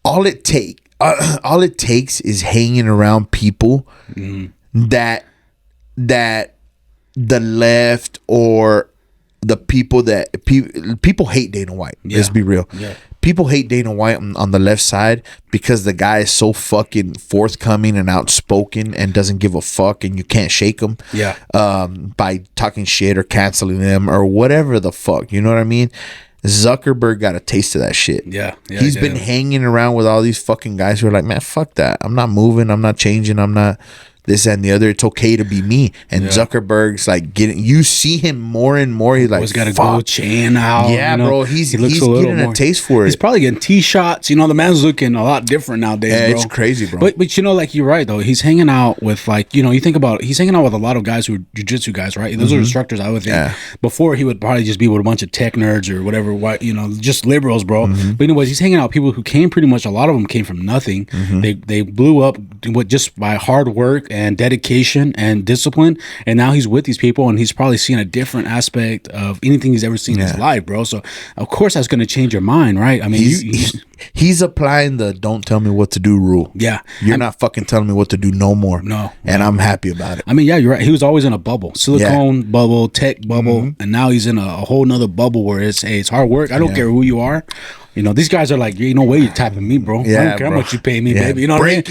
all it takes is hanging around people that the left or the people that people hate Dana White. Let's be real. People hate Dana White on the left side because the guy is so fucking forthcoming and outspoken and doesn't give a fuck, and you can't shake him by talking shit or canceling them or whatever the fuck. You know what I mean? Zuckerberg got a taste of that shit. He's been hanging around with all these fucking guys who are like, man, fuck that. I'm not moving. I'm not changing. I'm not this and the other. It's okay to be me. And Zuckerberg's like you see him more and more. He's like, he's got a gold chain out. Yeah, you know? Bro. He's getting a taste for it. He's probably getting tee shots. You know, the man's looking a lot different nowadays, bro. It's crazy, bro. But you know, like, you're right though. He's hanging out with, like, you know, you think about it, he's hanging out with a lot of guys who are jiu-jitsu guys, right? Those are instructors, I would think. Before, he would probably just be with a bunch of tech nerds or whatever, you know, just liberals, bro. But anyways, he's hanging out with people who came pretty much, a lot of them came from nothing. They blew up just by hard work and dedication and discipline, and now he's with these people and he's probably seen a different aspect of anything he's ever seen in his life, bro. So of course that's going to change your mind, right? I mean, he's applying the "don't tell me what to do" rule. You're not fucking telling me what to do no more. And I'm happy about it. I mean, you're right. He was always in a bubble, silicone bubble, tech bubble, and now he's in a whole nother bubble where it's hard work. I don't care who you are. You know, these guys are like, ain't no way you're tapping me, bro. I don't care how much you pay me, baby. You know what I mean?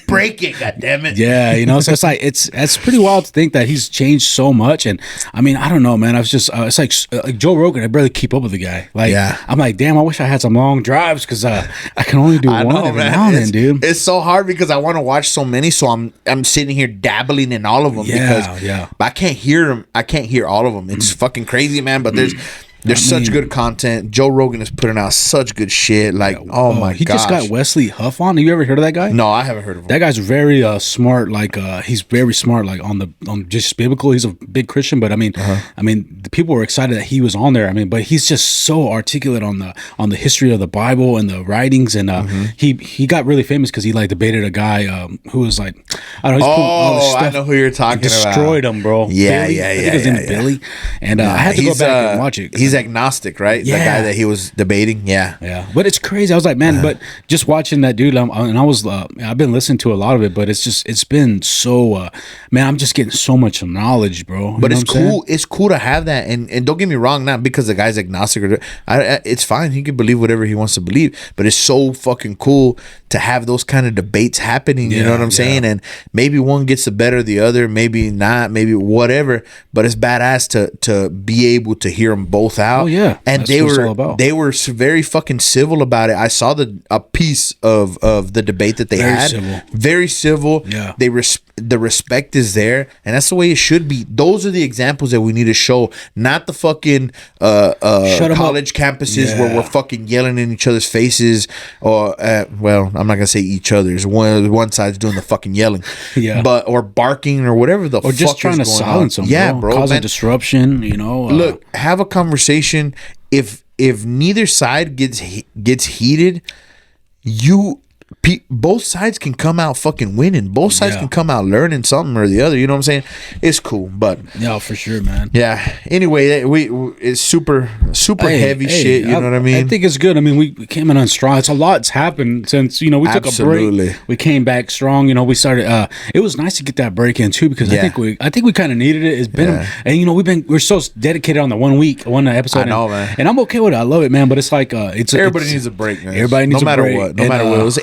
Break it, goddammit. Yeah, you know, so it's like, it's pretty wild to think that he's changed so much. And I mean, I don't know, man. I was just, it's like Joe Rogan, I barely keep up with the guy. Like, I'm like, damn, I wish I had some long drives because I can only do one every now and then, dude. It's so hard because I want to watch so many, so I'm sitting here dabbling in all of them because I can't hear them. I can't hear all of them. It's fucking crazy, man. But there's such good content. Joe Rogan is putting out such good shit. Like, oh my god, he just got Wesley Huff on. Have you ever heard of that guy? No, I haven't heard of him. That guy's very smart. Like, he's very smart. Like on just biblical. He's a big Christian, but I mean, the people were excited that he was on there. I mean, but he's just so articulate on the history of the Bible and the writings. And he got really famous because he like debated a guy who was like, I don't know. He's putting all this stuff, I know who you're talking about. Destroyed him, bro. Yeah, Billy. I think his name is Billy. And I had to go back and watch it. He's agnostic, right? The guy that he was debating. Yeah. But it's crazy. I was like, man, but just watching that dude, I've been listening to a lot of it, but it's been so, man, I'm just getting so much knowledge, bro. But it's cool. It's cool to have that. And don't get me wrong, not because the guy's agnostic it's fine. He can believe whatever he wants to believe, but it's so fucking cool to have those kind of debates happening. You know what I'm saying? And maybe one gets the better of the other, maybe not, maybe whatever, but it's badass to be able to hear them both out. Oh yeah. And they were very fucking civil about it. I saw a piece of the debate that they had. Very civil. Yeah. the respect is there, and that's the way it should be. Those are the examples that we need to show, not the fucking college campuses where we're fucking yelling in each other's faces, or well, I'm not gonna say each other's. One side's doing the fucking yelling, or barking or whatever the, or just fuck trying to silence them, bro, cause a disruption. Look, have a conversation. If neither side gets heated, both sides can come out fucking winning. Both sides can come out learning something or the other. You know what I'm saying? It's cool, but yeah, for sure, man. Yeah. Anyway, it's super heavy shit. You know what I mean? I think it's good. I mean, we came in on strong. It's a lot's happened since we took a break. We came back strong. We started. It was nice to get that break in too, because I think we kind of needed it. It's been and we're so dedicated on the one episode. I know, man. And I'm okay with it. I love it, man. But it's like everybody needs a break, man. Everybody needs a break. No matter what. It was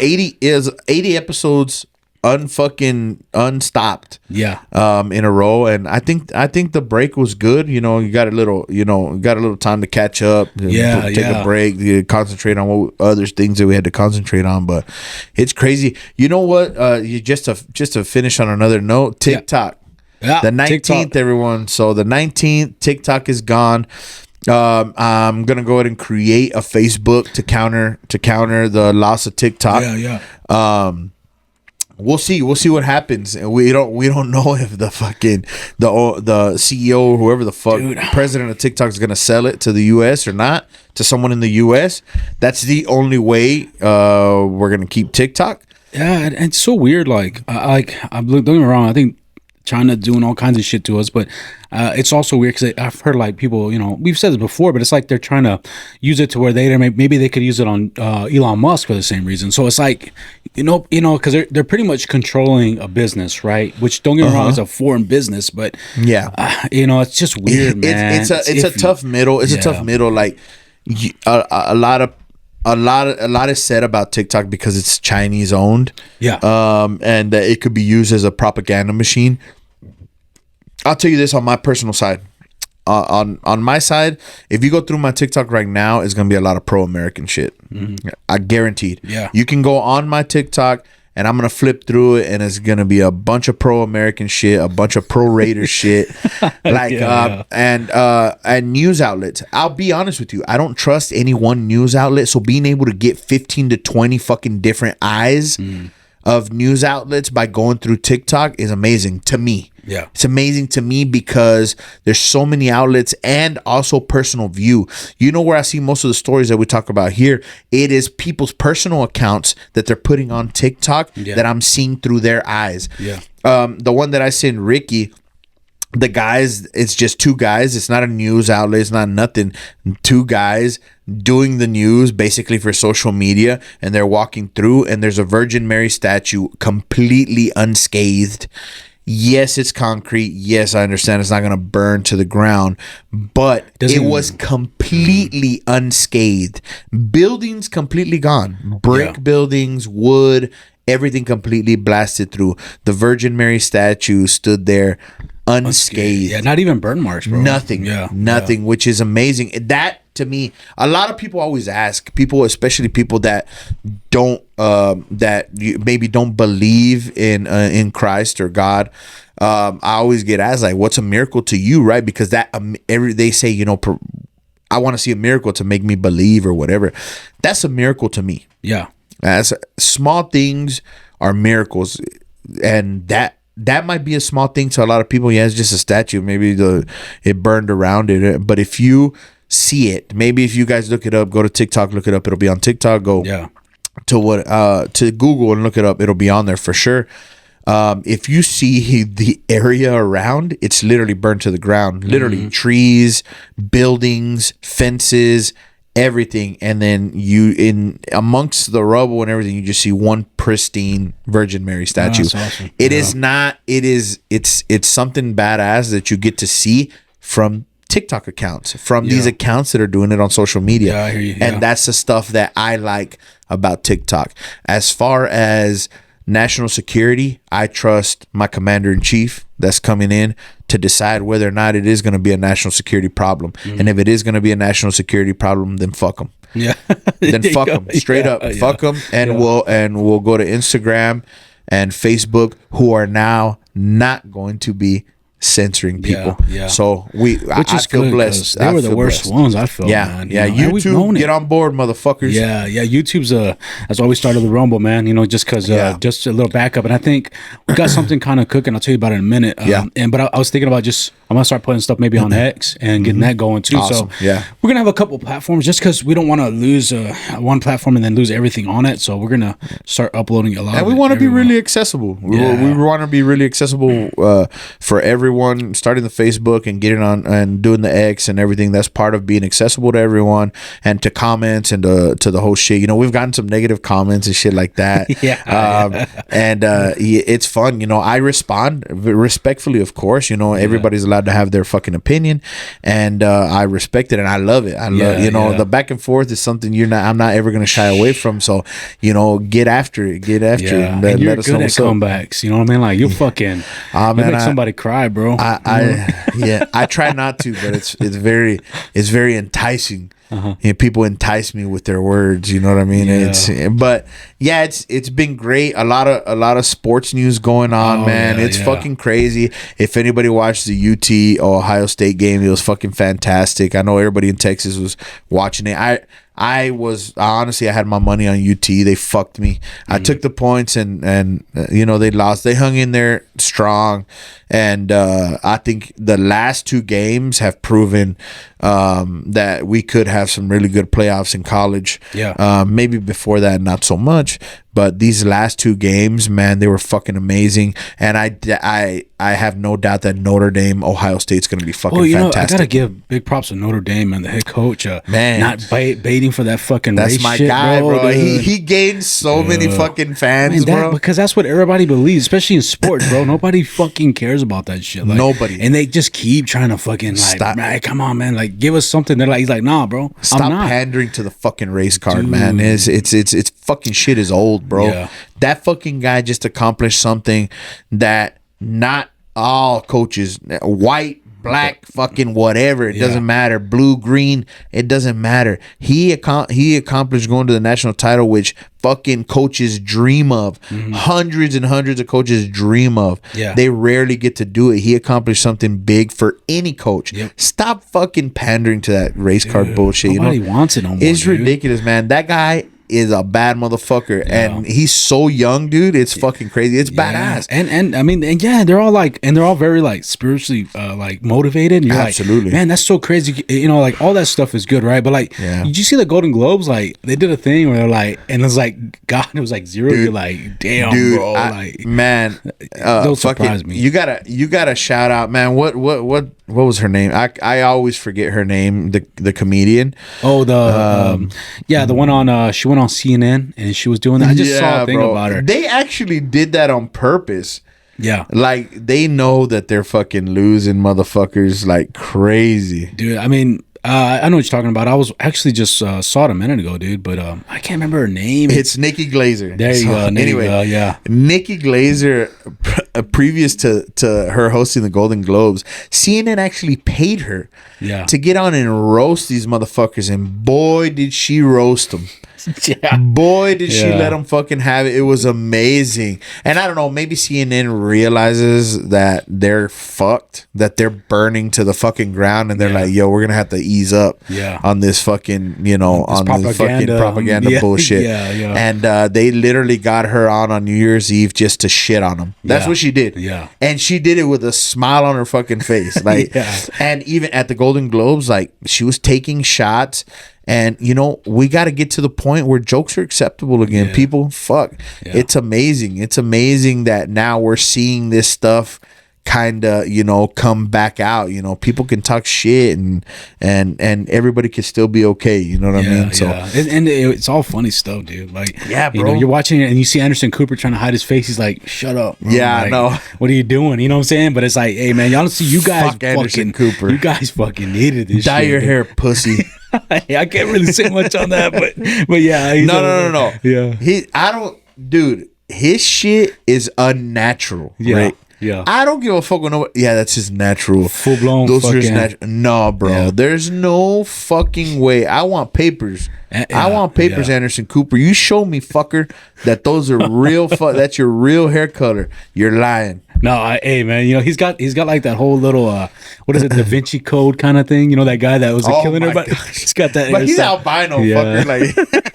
80 episodes unstopped in a row, and I think the break was good. You got a little time to catch up, take a break, concentrate on what other things that we had to concentrate on. But it's crazy. You know what, just to finish on another note, TikTok, the 19th, everyone. So the 19th, TikTok is gone. I'm gonna go ahead and create a Facebook to counter the loss of TikTok. We'll see what happens, and we don't know if the fucking the CEO or whoever the fuck president of TikTok is gonna sell it to the US or not, to someone in the US. That's the only way we're gonna keep TikTok. Yeah, and it's so weird. Don't get me wrong, I think China doing all kinds of shit to us, but it's also weird because I've heard like people, we've said this before, but it's like they're trying to use it to where maybe they could use it on Elon Musk for the same reason. So it's like, because they're pretty much controlling a business, right? Which, don't get me wrong, is a foreign business, but it's just weird, man. It's a tough middle. It's a tough middle. Like a lot is said about TikTok because it's Chinese owned. And that it could be used as a propaganda machine. I'll tell you this on my personal side. On my side, if you go through my TikTok right now, it's gonna be a lot of pro-American shit. I guaranteed. You can go on my TikTok and I'm gonna flip through it, and it's gonna be a bunch of pro-American shit, a bunch of pro-Raider shit, and news outlets. I'll be honest with you, I don't trust any one news outlet. So being able to get 15 to 20 fucking different eyes of news outlets by going through TikTok is amazing to me. It's amazing to me because there's so many outlets, and also personal view. Where I see most of the stories that we talk about here, it is people's personal accounts that they're putting on TikTok that I'm seeing through their eyes. The one that I sent Ricky, the guys, it's just two guys. It's not a news outlet. It's not nothing. Two guys doing the news basically for social media, and they're walking through, and there's a Virgin Mary statue completely unscathed. Yes, it's concrete. Yes, I understand it's not going to burn to the ground, but it was completely unscathed. Buildings completely gone. Brick buildings, wood, everything completely blasted through. The Virgin Mary statue stood there unscathed. Yeah, not even burn marks, bro. Nothing, which is amazing. That, to me, a lot of people always ask, especially people that don't maybe don't believe in Christ or God. I always get asked, like, what's a miracle to you, right? Because they say, I want to see a miracle to make me believe or whatever. That's a miracle to me. As small things are miracles, and that might be a small thing to a lot of people. It's just a statue. Maybe it burned around it, but if you see it, maybe if you guys look it up, go to TikTok, look it up. It'll be on TikTok. Go to Google and look it up. It'll be on there for sure. If you see the area around, it's literally burned to the ground. Literally trees, buildings, fences, everything, and then in amongst the rubble and everything, you just see one pristine Virgin Mary statue. That's awesome. It's something badass that you get to see from TikTok accounts, from these accounts that are doing it on social media. I hear you. And that's the stuff that I like about TikTok. As far as national security, I trust my commander-in-chief that's coming in to decide whether or not it is going to be a national security problem. And if it is going to be a national security problem, then fuck them. Then fuck them. Straight up. Fuck them. And we'll go to Instagram and Facebook, who are now not going to be censoring people. Yeah. So I is feel good, blessed. They I were the feel worst blessed. ones, I felt. Yeah, man, yeah. and we've known YouTube, it. get on board, motherfuckers. Yeah, YouTube's that's why we started the Rumble, man. Just because just a little backup, and I think we got something kind of cooking. I'll tell you about it in a minute. But I was thinking about I'm gonna start putting stuff maybe on X and getting that going too. Awesome. So Yeah, we're gonna have a couple platforms just because we don't want to lose one platform and then lose everything on it. So we're gonna start uploading a lot. and we want to be really accessible. We want to be really accessible for everyone. Starting the Facebook and getting on and doing the X and everything. That's part of being accessible to everyone and to comments and to the whole shit. We've gotten some negative comments and shit like that. It's fun. I respond respectfully, of course. Everybody's allowed to have their fucking opinion, and I respect it and I love it. I love the back and forth is something I'm not ever gonna shy away from. So get after it. Get after it. And you're good at comebacks. You know what I mean? Like you fucking you make somebody cry, bro. I try not to, but it's very enticing. People entice me with their words. You know what I mean? It's been great. A lot of sports news going on, man. It's fucking crazy. If anybody watched the UT Ohio State game, it was fucking fantastic. I know everybody in Texas was watching it. I honestly, I had my money on UT. They fucked me. I took the points and they lost. They hung in there strong, and I think the last two games have proven that we could have some really good playoffs in college. Maybe before that, not so much. But these last two games, man, they were fucking amazing. And I have no doubt that Notre Dame, Ohio State's going to be fucking fantastic. I got to give big props to Notre Dame and the head coach. Man. Not baiting for that fucking That's race my shit, guy, bro. Dude. He gained so many fucking fans, bro. Because that's what everybody believes, especially in sports, bro. Nobody fucking cares about that shit. Like, nobody. And they just keep trying to fucking Stop. man, come on, man. Like, give us something. He's like, nah, bro. Stop I'm not. pandering to the fucking race card, Dude. man. It's fucking shit is old, bro. Yeah. That fucking guy just accomplished something that not all coaches, white, black, fucking whatever, it doesn't matter, blue, green, it doesn't matter. He accomplished going to the national title, which fucking coaches dream of. Hundreds and hundreds of coaches dream of. They rarely get to do it. He accomplished something big for any coach. Stop fucking pandering to that race card bullshit. Nobody wants it no more. It's ridiculous, man. That guy is a bad motherfucker, and he's so young, dude. It's fucking crazy. It's badass. And I mean, they're all very like spiritually like motivated. And you're Absolutely, like, man, that's so crazy. Like all that stuff is good, right? But like, did you see the Golden Globes? Like they did a thing where they're like, and it's like, God, it was like zero. Dude, you're like, damn, dude, bro. Don't surprise me. You gotta shout out, man. What was her name? I always forget her name. The comedian. Oh, the one on she went on CNN and she was doing that. I just saw a thing about her. They actually did that on purpose. Yeah. Like they know that they're fucking losing motherfuckers like crazy. Dude, I mean, I know what you're talking about. I was actually just saw it a minute ago, dude, but I can't remember her name. It's Nikki Glazer. There you go. Anyway, Nikki Glazer, previous to her hosting the Golden Globes, CNN actually paid her to get on and roast these motherfuckers, and boy, did she roast them. Boy, did she let them fucking have it. It was amazing. And I don't know, maybe CNN realizes that they're fucked, that they're burning to the fucking ground, and they're like, yo, we're gonna have to ease up on this fucking, on this fucking propaganda bullshit. And they literally got her on New Year's Eve just to shit on them. That's what she did. And she did it with a smile on her fucking face. Like, and even at the Golden Globes, like, she was taking shots. And, we got to get to the point where jokes are acceptable again. People, it's amazing. It's amazing that now we're seeing this stuff kind of, come back out. People can talk shit and everybody can still be okay. You know what I mean? So and it's all funny stuff, dude. Like, bro. You're watching it and you see Anderson Cooper trying to hide his face. He's like, shut up, bro. I know. What are you doing? You know what I'm saying? But it's like, hey, man, y'all see you guys Fuck Anderson Cooper. You guys fucking needed this Dye shit, your dude. hair, pussy. I can't really say much on that, but yeah. No. Yeah. Dude, his shit is unnatural, right? Yeah. I don't give a fuck with no. Yeah, that's his natural. Full blown. Those are his fucking. natural. No, bro. Yeah. There's no fucking way. I want papers. I Yeah, want papers, yeah. Anderson Cooper. You show me, fucker, that those are real. That's your real hair color. You're lying. No, hey man, you know he's got like that whole little what is it, Da Vinci Code kind of thing. You know that guy that was killing my everybody. gosh. He's got that. But he's hairstyle. albino, Yeah. fucker. Like.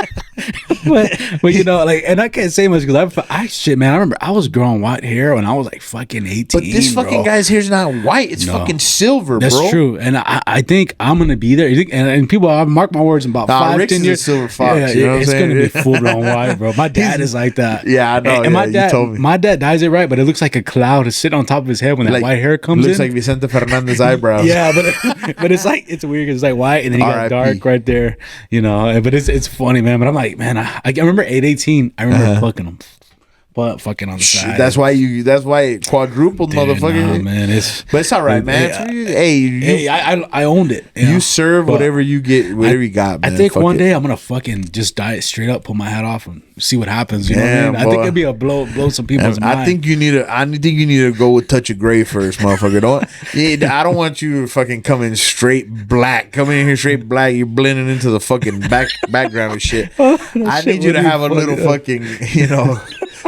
but you know, like, and I can't say much because I shit, man. I remember I was growing white hair when I was like fucking 18. But this fucking bro. guy's hair's not white. It's fucking silver, That's bro. true, and I think I'm gonna be there. You think, and people, I mark my words, in about 5-10 Rick's is a years, silver fox, you know what I'm it's saying? gonna be full blown white, bro. My dad is like that. Yeah, I know. And Yeah, you told me. my dad dyes it right, but it looks like a cloud is sitting on top of his head when that Like, white hair comes Looks in. like Vicente Fernandez's eyebrows. Yeah, but it's like it's weird. 'Cause it's like white, and then you got R.I.P. dark right there, you know. But it's funny, man. But I'm like, man, I remember 818. I remember plucking them, but fucking on the side. That's why it quadrupled, Dude, motherfucker. nah, man. But it's all right, man. Hey, I owned it. you serve But whatever you get, whatever you got, man. I think Fuck one it. day I'm gonna fucking just dye it straight up, pull my hat off, and see what happens. You know Yeah, what I mean? I think boy. it'd be a blow some people's mind. I think you need to go with touch of gray first, motherfucker. I don't want you fucking coming straight black. Coming in here straight black, you're blending into the fucking background and shit. I need you to have a little fucking,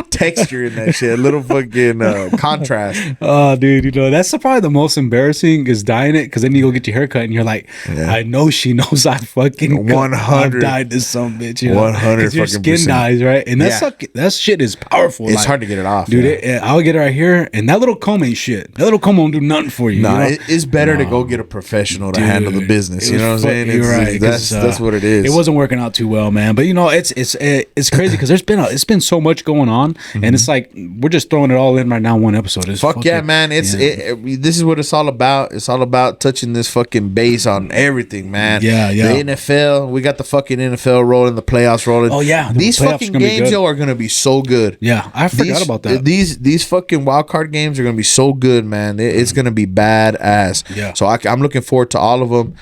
texture in that shit, a little fucking contrast. Oh, dude, you know that's probably the most embarrassing is dyeing it, because then you go get your haircut and you're like, I know she knows I fucking 100 dyed this some bitch. You know? 100 'Cause your fucking skin dyes, right? And that shit is powerful. It's like, hard to get it off, dude. yeah. I'll get it right here, and that little comb ain't shit. That little comb won't do nothing for you. No, you know? it's better to go get a professional to handle the business. You know what I'm saying? You're right. That's what it is. It wasn't working out too well, man. But it's crazy because it's been so much going on, and it's like we're just throwing it all in right now in one episode. It's Fuck yeah, man! This is what it's all about. It's all about touching this fucking base on everything, man. Yeah. The NFL, we got the fucking NFL rolling, the playoffs rolling. Oh yeah, these fucking games, yo, are gonna be so good. Yeah, I forgot about that. These fucking wild card games are gonna be so good, man. It's gonna be badass. Yeah. So I'm looking forward to all of them.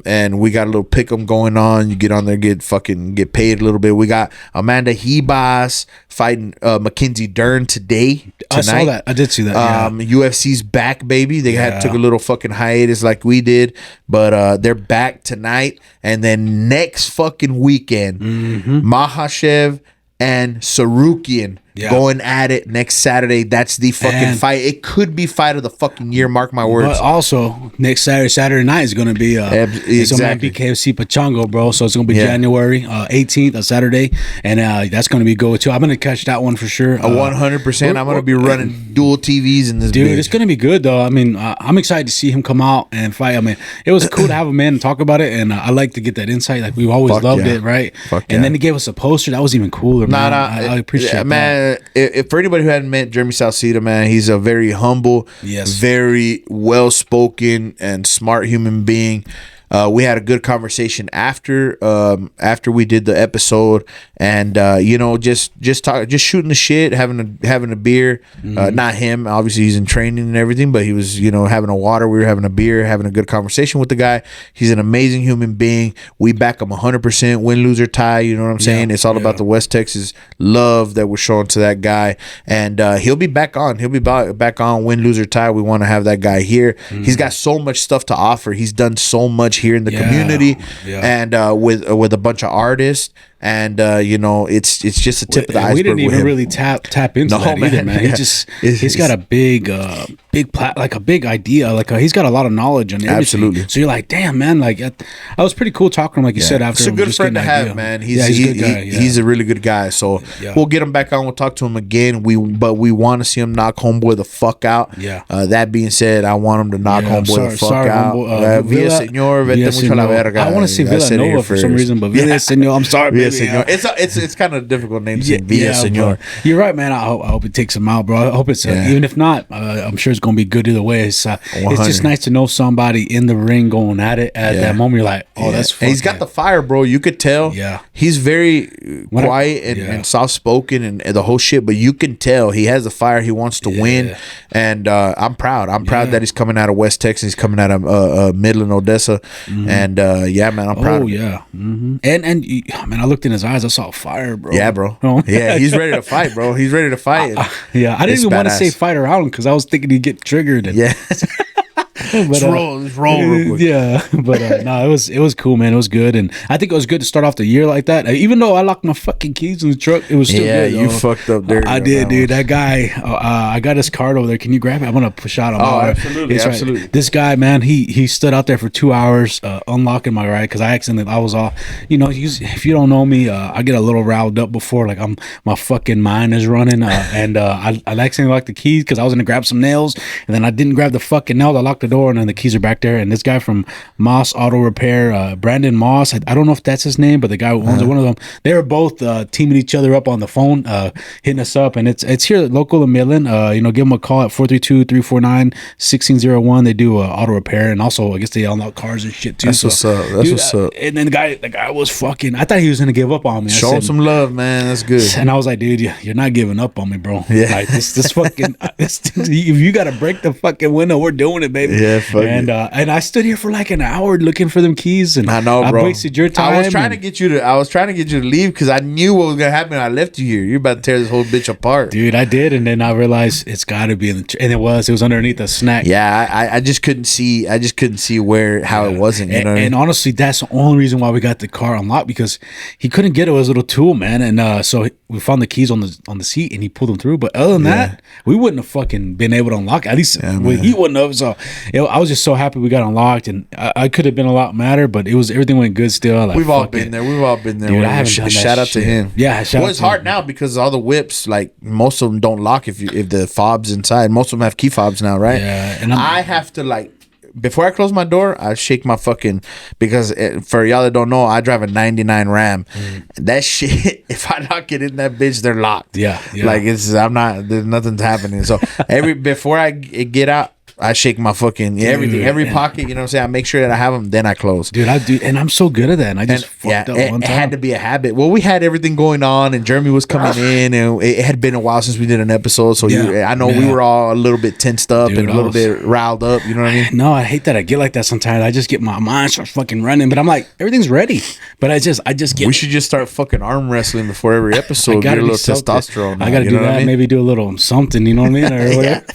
And we got a little pick 'em going on. You get on there, get paid a little bit. We got Amanda Hibas fighting Mackenzie Dern tonight. I saw that. I did see that. Yeah. UFC's back, baby. They took a little fucking hiatus like we did, but they're back tonight. And then next fucking weekend, Mahashev and Sarukian going at it next Saturday. That's the fucking fight. It could be fight of the fucking year. Mark my words. But also next Saturday night is going to be it's going to be KFC Pachango, bro. So it's going to be January 18th, a Saturday, and that's going to be good too. I'm going to catch that one for sure. 100%. I'm going to be running dual TVs in this. Dude, bitch. it's going to be good though. I mean, I'm excited to see him come out and fight. I mean, it was cool to have him in and talk about it, and I like to get that insight. Like we've always loved it, right? And then he gave us a poster that was even cooler. Man. I appreciate that, man. If for anybody who hadn't met Jeremy Salcida, man, he's a very humble, very well spoken and smart human being. We had a good conversation after we did the episode, and just shooting the shit, having a beer. Not him, obviously he's in training and everything, but he was having a water. We were having a beer, having a good conversation with the guy. He's an amazing human being. We back him 100%. Win, lose, or tie. You know what I'm saying? It's all about the West Texas love that we're showing to that guy, and he'll be back on. He'll be back on. Win, lose, or tie. We want to have that guy here. He's got so much stuff to offer. He's done so much here in the community, and with a bunch of artists, and it's just a tip of the iceberg. We didn't even really tap into that either, man. He's got a big idea, like he's got a lot of knowledge on everything. Absolutely. So you're like, damn, man, like I was pretty cool talking to him, like you said. After it's a good friend to have, man. He's a good guy. He's a really good guy. So we'll get him back on. We'll talk to him again. We want to see him knock Homeboy the fuck out. Yeah. That being said, I want him to knock Homeboy the fuck out. Villa Señor, vete mucho a la verga. I want to say Villanova for some reason, but Villa Señor. I'm sorry, Villa baby. Señor. It's kind of a difficult name to say. Villa Señor. You're right, man. I hope it takes him out, bro. I hope it's even if not, I'm sure it's gonna be good either way. It's just nice to know somebody in the ring going at it at that moment. You're like, that's fun. And he's got the fire, bro. You could tell. Yeah. He's very quiet and soft spoken and the whole shit, but you can tell he has the fire. He wants to win, and I'm proud. I'm proud that he's coming out of West Texas. He's coming out of Midland, Odessa, and man, I'm proud. Oh yeah, and man, looked in his eyes, I saw fire, bro. Yeah, bro. Oh. Yeah, he's ready to fight, bro. He's ready to fight. Yeah, I didn't even want to say fight around him because I was thinking he'd get triggered. And, Yeah. but, Let's roll real quick. Yeah, but no, it was cool, man. It was good, and I think it was good to start off the year like that. Even though I locked my fucking keys in the truck, it was still good. Yeah, you fucked up there. I did, dude. That guy, I got his card over there. Can you grab it? I'm gonna push out on. Oh, absolutely, It's absolutely. Right. This guy, man, he stood out there for 2 hours unlocking my ride because I was all, if you don't know me, I get a little riled up before, like my fucking mind is running, and I accidentally locked the keys because I was gonna grab some nails, and then I didn't grab the fucking nails. I locked the door, and then the keys are back there. And this guy from Moss Auto Repair, Brandon Moss, I don't know if that's his name, but the guy who owns it, one of them, they were both teaming each other up on the phone, hitting us up. And it's here local in Midland. Give them a call at 432-349-1601. They do auto repair, and also I guess they unlock cars and shit too. That's what's up. That's what's up. And then the guy was fucking. I thought he was gonna give up on me. Show him some love, man. That's good. And I was like, dude, you're not giving up on me, bro. Yeah. Like this fucking. If you gotta break the fucking window, we're doing it, baby. Yeah, fuck and it. And I stood here for like an hour looking for them keys, and I know, bro. I wasted your time. I was trying to get you to leave because I knew what was gonna happen. I left you here. You're about to tear this whole bitch apart, dude. I did, and then I realized it's got to be in the. And it was underneath a snack. Yeah, I just couldn't see. I just couldn't see how it wasn't. You know what I mean? And honestly, that's the only reason why we got the car unlocked, because he couldn't get it with his little tool, man. And so we found the keys on the seat, and he pulled them through. But other than that, we wouldn't have fucking been able to unlock it. At least he wouldn't have. So I was just so happy we got unlocked, and I could have been a lot madder, but everything went good still. Like, We've all been there. We've all been there. Dude, I haven't done that shout out shit. to him. Yeah, shout out it's to hard him. now because all the whips, like most of them don't lock if the fob's inside. Most of them have key fobs now, right? Yeah, and I have to before I close my door, I shake my fucking, because for y'all that don't know, I drive a 99 Ram. That shit, if I lock it in that bitch, they're locked. Yeah. Like there's nothing's happening. So before I get out, I shake my fucking everything, every pocket. You know what I'm saying? I make sure that I have them, then I close. Dude, I do, and I'm so good at that. And I just fucked up one time. It had to be a habit. Well, we had everything going on, and Jeremy was coming in, and it had been a while since we did an episode. So I know we were all a little bit tensed up, dude, and a little bit riled up. You know what I mean? No, I hate that. I get like that sometimes. I just get my mind starts fucking running, but I'm like, everything's ready. But I just get. We should just start fucking arm wrestling before every episode. Get a little testosterone. I got to do that. Maybe do a little something. You know what I mean? Or whatever.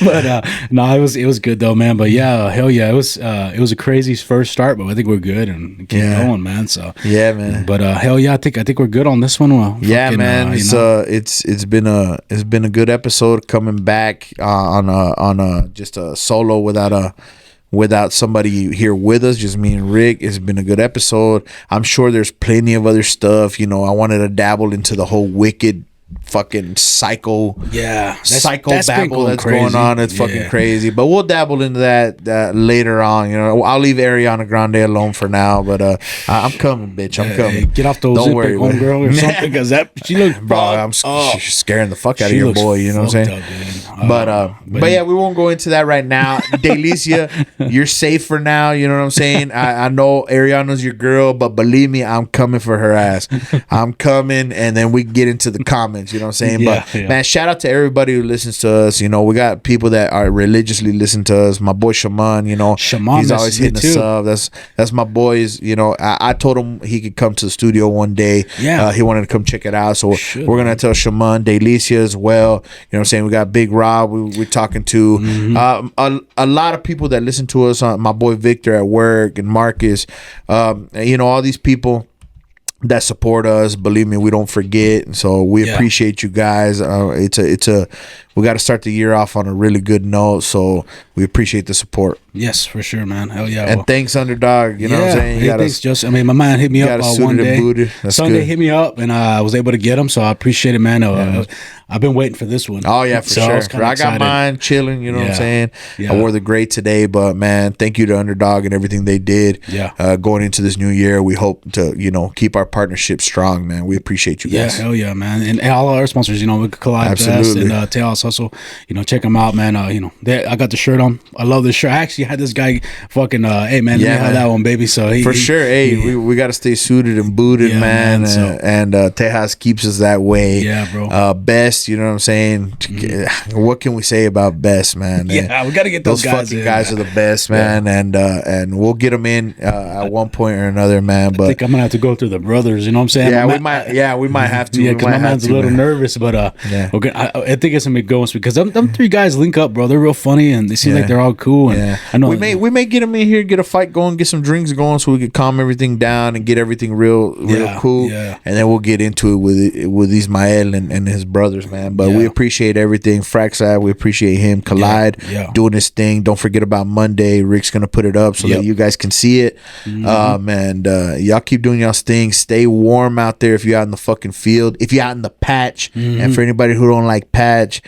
But no, it was good though, man. But yeah, hell yeah, it was a crazy first start, but I think we're good and keep going, man. So yeah, man. But hell yeah, I think we're good on this one. Well, yeah, man. It's been a good episode coming back on just a solo without somebody here with us, just me and Rick. It's been a good episode. I'm sure there's plenty of other stuff. I wanted to dabble into the whole wicked fucking psycho babble that's going on. It's fucking crazy, but we'll dabble into that later on. I'll leave Ariana Grande alone for now, but I'm coming, bitch. I'm coming. Get off those Don't worry, homegirl or something, because she looks bro. She's scaring the fuck out of your boy. You know what I'm saying? But yeah, we won't go into that right now. Delicia, you're safe for now. You know what I'm saying? I know Ariana's your girl, but believe me, I'm coming for her ass. I'm coming, and then we get into the comments. You know what I'm saying? Man, shout out to everybody who listens to us. We got people that are religiously listening to us. My boy Shaman, he's always hitting us up. That's my boys. I told him he could come to the studio one day. Yeah, he wanted to come check it out. So we're gonna tell Shaman, Delicia as well. You know what I'm saying? We got Big Rob. We're talking to a lot of people that listen to us. My boy Victor at work and Marcus. All these people that support us. Believe me, we don't forget. So we appreciate you guys. We got to start the year off on a really good note. So we appreciate the support. Yes, for sure, man. Hell yeah. And thanks, Underdog. You know what I'm saying? Thanks, my man hit me up one day. Sunday hit me up, and I was able to get him. So I appreciate it, man. I've been waiting for this one. Oh, yeah, for sure. I got mine chilling. You know what I'm saying? Yeah. I wore the gray today, but man, thank you to Underdog and everything they did. Yeah. Going into this new year, we hope to, keep our partnership strong, man. We appreciate you guys. Yeah, hell yeah, man. And all our sponsors, we collide Best and Tails Hustle. Check them out, man. I got the shirt on. I love this shirt. I actually you had this guy fucking, hey man, let me have that one, baby. So for sure, hey, we got to stay suited and booted, man. And Tejas keeps us that way. Yeah, bro. Best, you know what I'm saying? What can we say about Best, man? Yeah, we got to get those guys fucking guys are the best, man. And we'll get them in at one point or another, man. But I think I'm gonna have to go through the brothers. You know what I'm saying? Yeah, we might have to. Yeah, because my man's a little nervous, but okay, I think it's gonna be going because them three guys link up, bro. They're real funny and they seem like they're all cool. And I know we may get them in here, get a fight going, get some drinks going, so we can calm everything down and get everything real cool. Yeah. And then we'll get into it with Ismael and his brothers, man. But we appreciate everything. Fraxide, we appreciate him. Collide doing his thing. Don't forget about Monday. Rick's gonna put it up so that you guys can see it. And y'all keep doing y'all's thing. Stay warm out there if you're out in the fucking field. If you're out in the patch, and for anybody who don't like patch,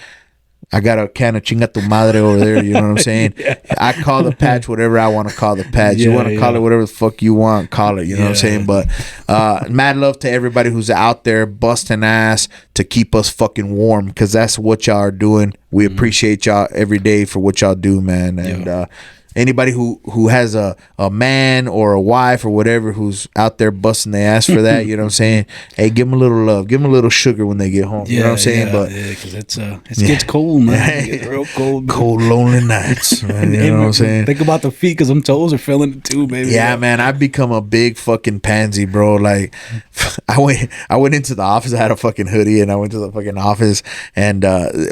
I got a can of chinga tu madre over there. You know what I'm saying? I call the patch whatever I want to call the patch. You want to call it whatever the fuck you want, call it. You know what I'm saying? But mad love to everybody who's out there busting ass to keep us fucking warm, because that's what y'all are doing. We appreciate y'all every day for what y'all do, man. And anybody who has a man or a wife or whatever who's out there busting their ass for that, you know what I'm saying? Hey, give them a little love, give them a little sugar when they get home. You know what I'm saying? But because it gets cold, man. It gets real cold, cold, lonely nights. Man, you know what I'm saying? Think about the feet, because them toes are feeling it too, baby. Yeah, man. I've become a big fucking pansy, bro. Like, I went into the office. I had a fucking hoodie, and I went to the fucking office. And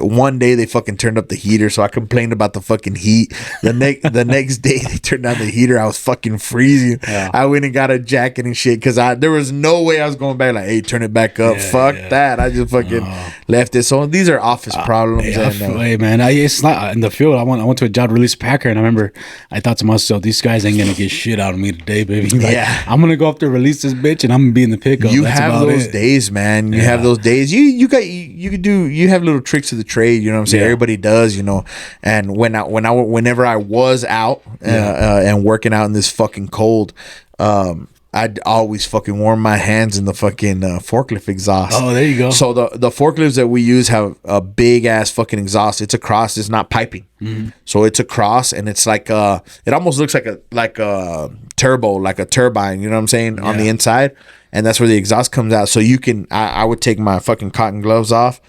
one day they fucking turned up the heater, so I complained about the fucking heat. The next day they turned down the heater. I was fucking freezing. I went and got a jacket and shit, because there was no way I was going back like, hey, turn it back up. Fuck that. I just fucking left it. So these are office problems. Hey man, it's not in the field. I went to a job to release Packer, and I remember I thought to myself, these guys ain't gonna get shit out of me today, baby. Like, I'm gonna go up there, release this bitch, and I'm gonna be in the pickup. You have those days, man. You have those days. You have little tricks of the trade. You know what I'm saying? Everybody does, you know. And whenever I was out and working out in this fucking cold, I'd always fucking warm my hands in the fucking forklift exhaust. Oh, there you go. So the forklifts that we use have a big ass fucking exhaust. It's a cross. It's not piping. So it's a cross, and it's like it almost looks like a turbo, like a turbine. You know what I'm saying? On the inside, and that's where the exhaust comes out. So you can. I would take my fucking cotton gloves off,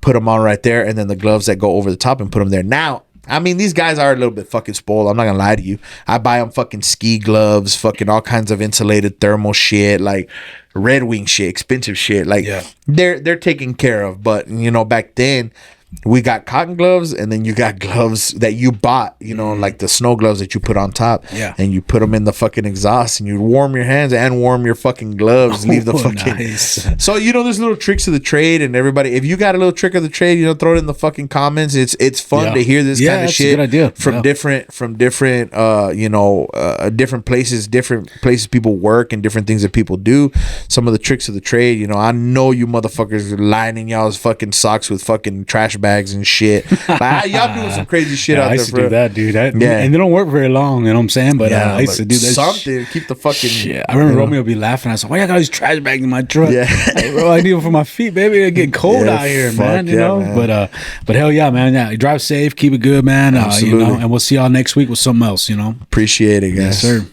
put them on right there, and then the gloves that go over the top and put them there. Now, I mean, these guys are a little bit fucking spoiled. I'm not gonna lie to you. I buy them fucking ski gloves, fucking all kinds of insulated thermal shit, like Red Wing shit, expensive shit. Like they're taken care of. But you know, back then we got cotton gloves, and then you got gloves that you bought, you know, like the snow gloves that you put on top. And you put them in the fucking exhaust, and you warm your hands and warm your fucking gloves. Leave the fucking. Nice. So you know, there's little tricks of the trade, and everybody, if you got a little trick of the trade, you know, throw it in the fucking comments. It's fun to hear this kind of shit. A good idea. From different you know, different places people work, and different things that people do. Some of the tricks of the trade, you know, I know you motherfuckers are lining y'all's fucking socks with fucking trash bags and shit. Like, y'all doing some crazy shit out there. I used to do that, dude. And they don't work very long, you know what I'm saying? But I used to do that. Something keep the fucking shit. I remember Romeo would be laughing. I was like, why you got these trash bags in my truck? Hey, bro, I need them for my feet, baby. It's getting cold out here, man. You know? Man. But hell yeah, man. Yeah, drive safe, keep it good, man. You know, and we'll see y'all next week with something else, you know. Appreciate it, guys. Yes, sir.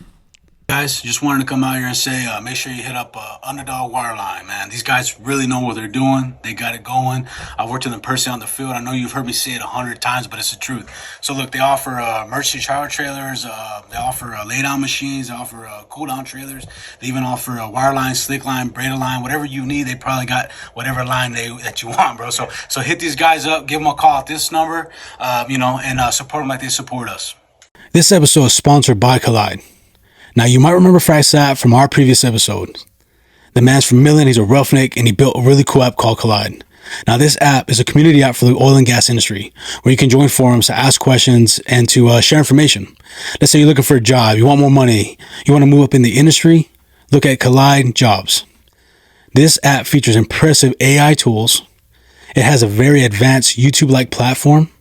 Guys, just wanted to come out here and say, make sure you hit up Underdog Wireline, man. These guys really know what they're doing. They got it going. I've worked with them personally on the field. I know you've heard me say it 100 times, but it's the truth. So look, they offer emergency shower trailers. They offer lay-down machines. They offer cool-down trailers. They even offer wireline, slick line, braided line, whatever you need. They probably got whatever line that you want, bro. So hit these guys up. Give them a call at this number, you know, and support them like they support us. This episode is sponsored by Collide. Now, you might remember Fraxat from our previous episode. The man's from Midland, he's a roughneck, and he built a really cool app called Collide. Now, this app is a community app for the oil and gas industry, where you can join forums to ask questions and to share information. Let's say you're looking for a job, you want more money, you want to move up in the industry, look at Collide Jobs. This app features impressive AI tools. It has a very advanced YouTube-like platform,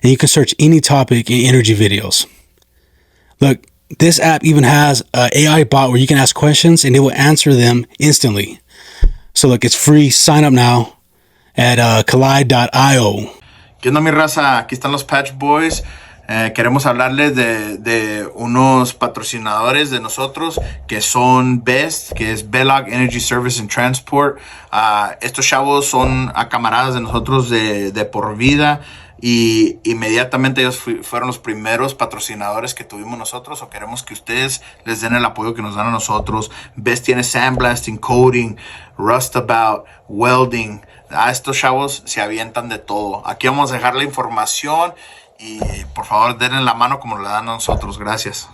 and you can search any topic in energy videos. Look, this app even has an AI bot where you can ask questions and it will answer them instantly. So look, it's free. Sign up now at collide.io. ¿Qué onda, mi raza? Aquí están los Patch Boys. Queremos hablarles de unos patrocinadores de nosotros que son BEST, que es Belloc Energy Service and Transport. Estos chavos son camaradas de nosotros de por vida. Y inmediatamente ellos fueron los primeros patrocinadores que tuvimos nosotros, o queremos que ustedes les den el apoyo que nos dan a nosotros. Best tiene sandblasting, coating, rustabout, welding. Estos chavos se avientan de todo. Aquí vamos a dejar la información y por favor denle la mano como la dan a nosotros. Gracias.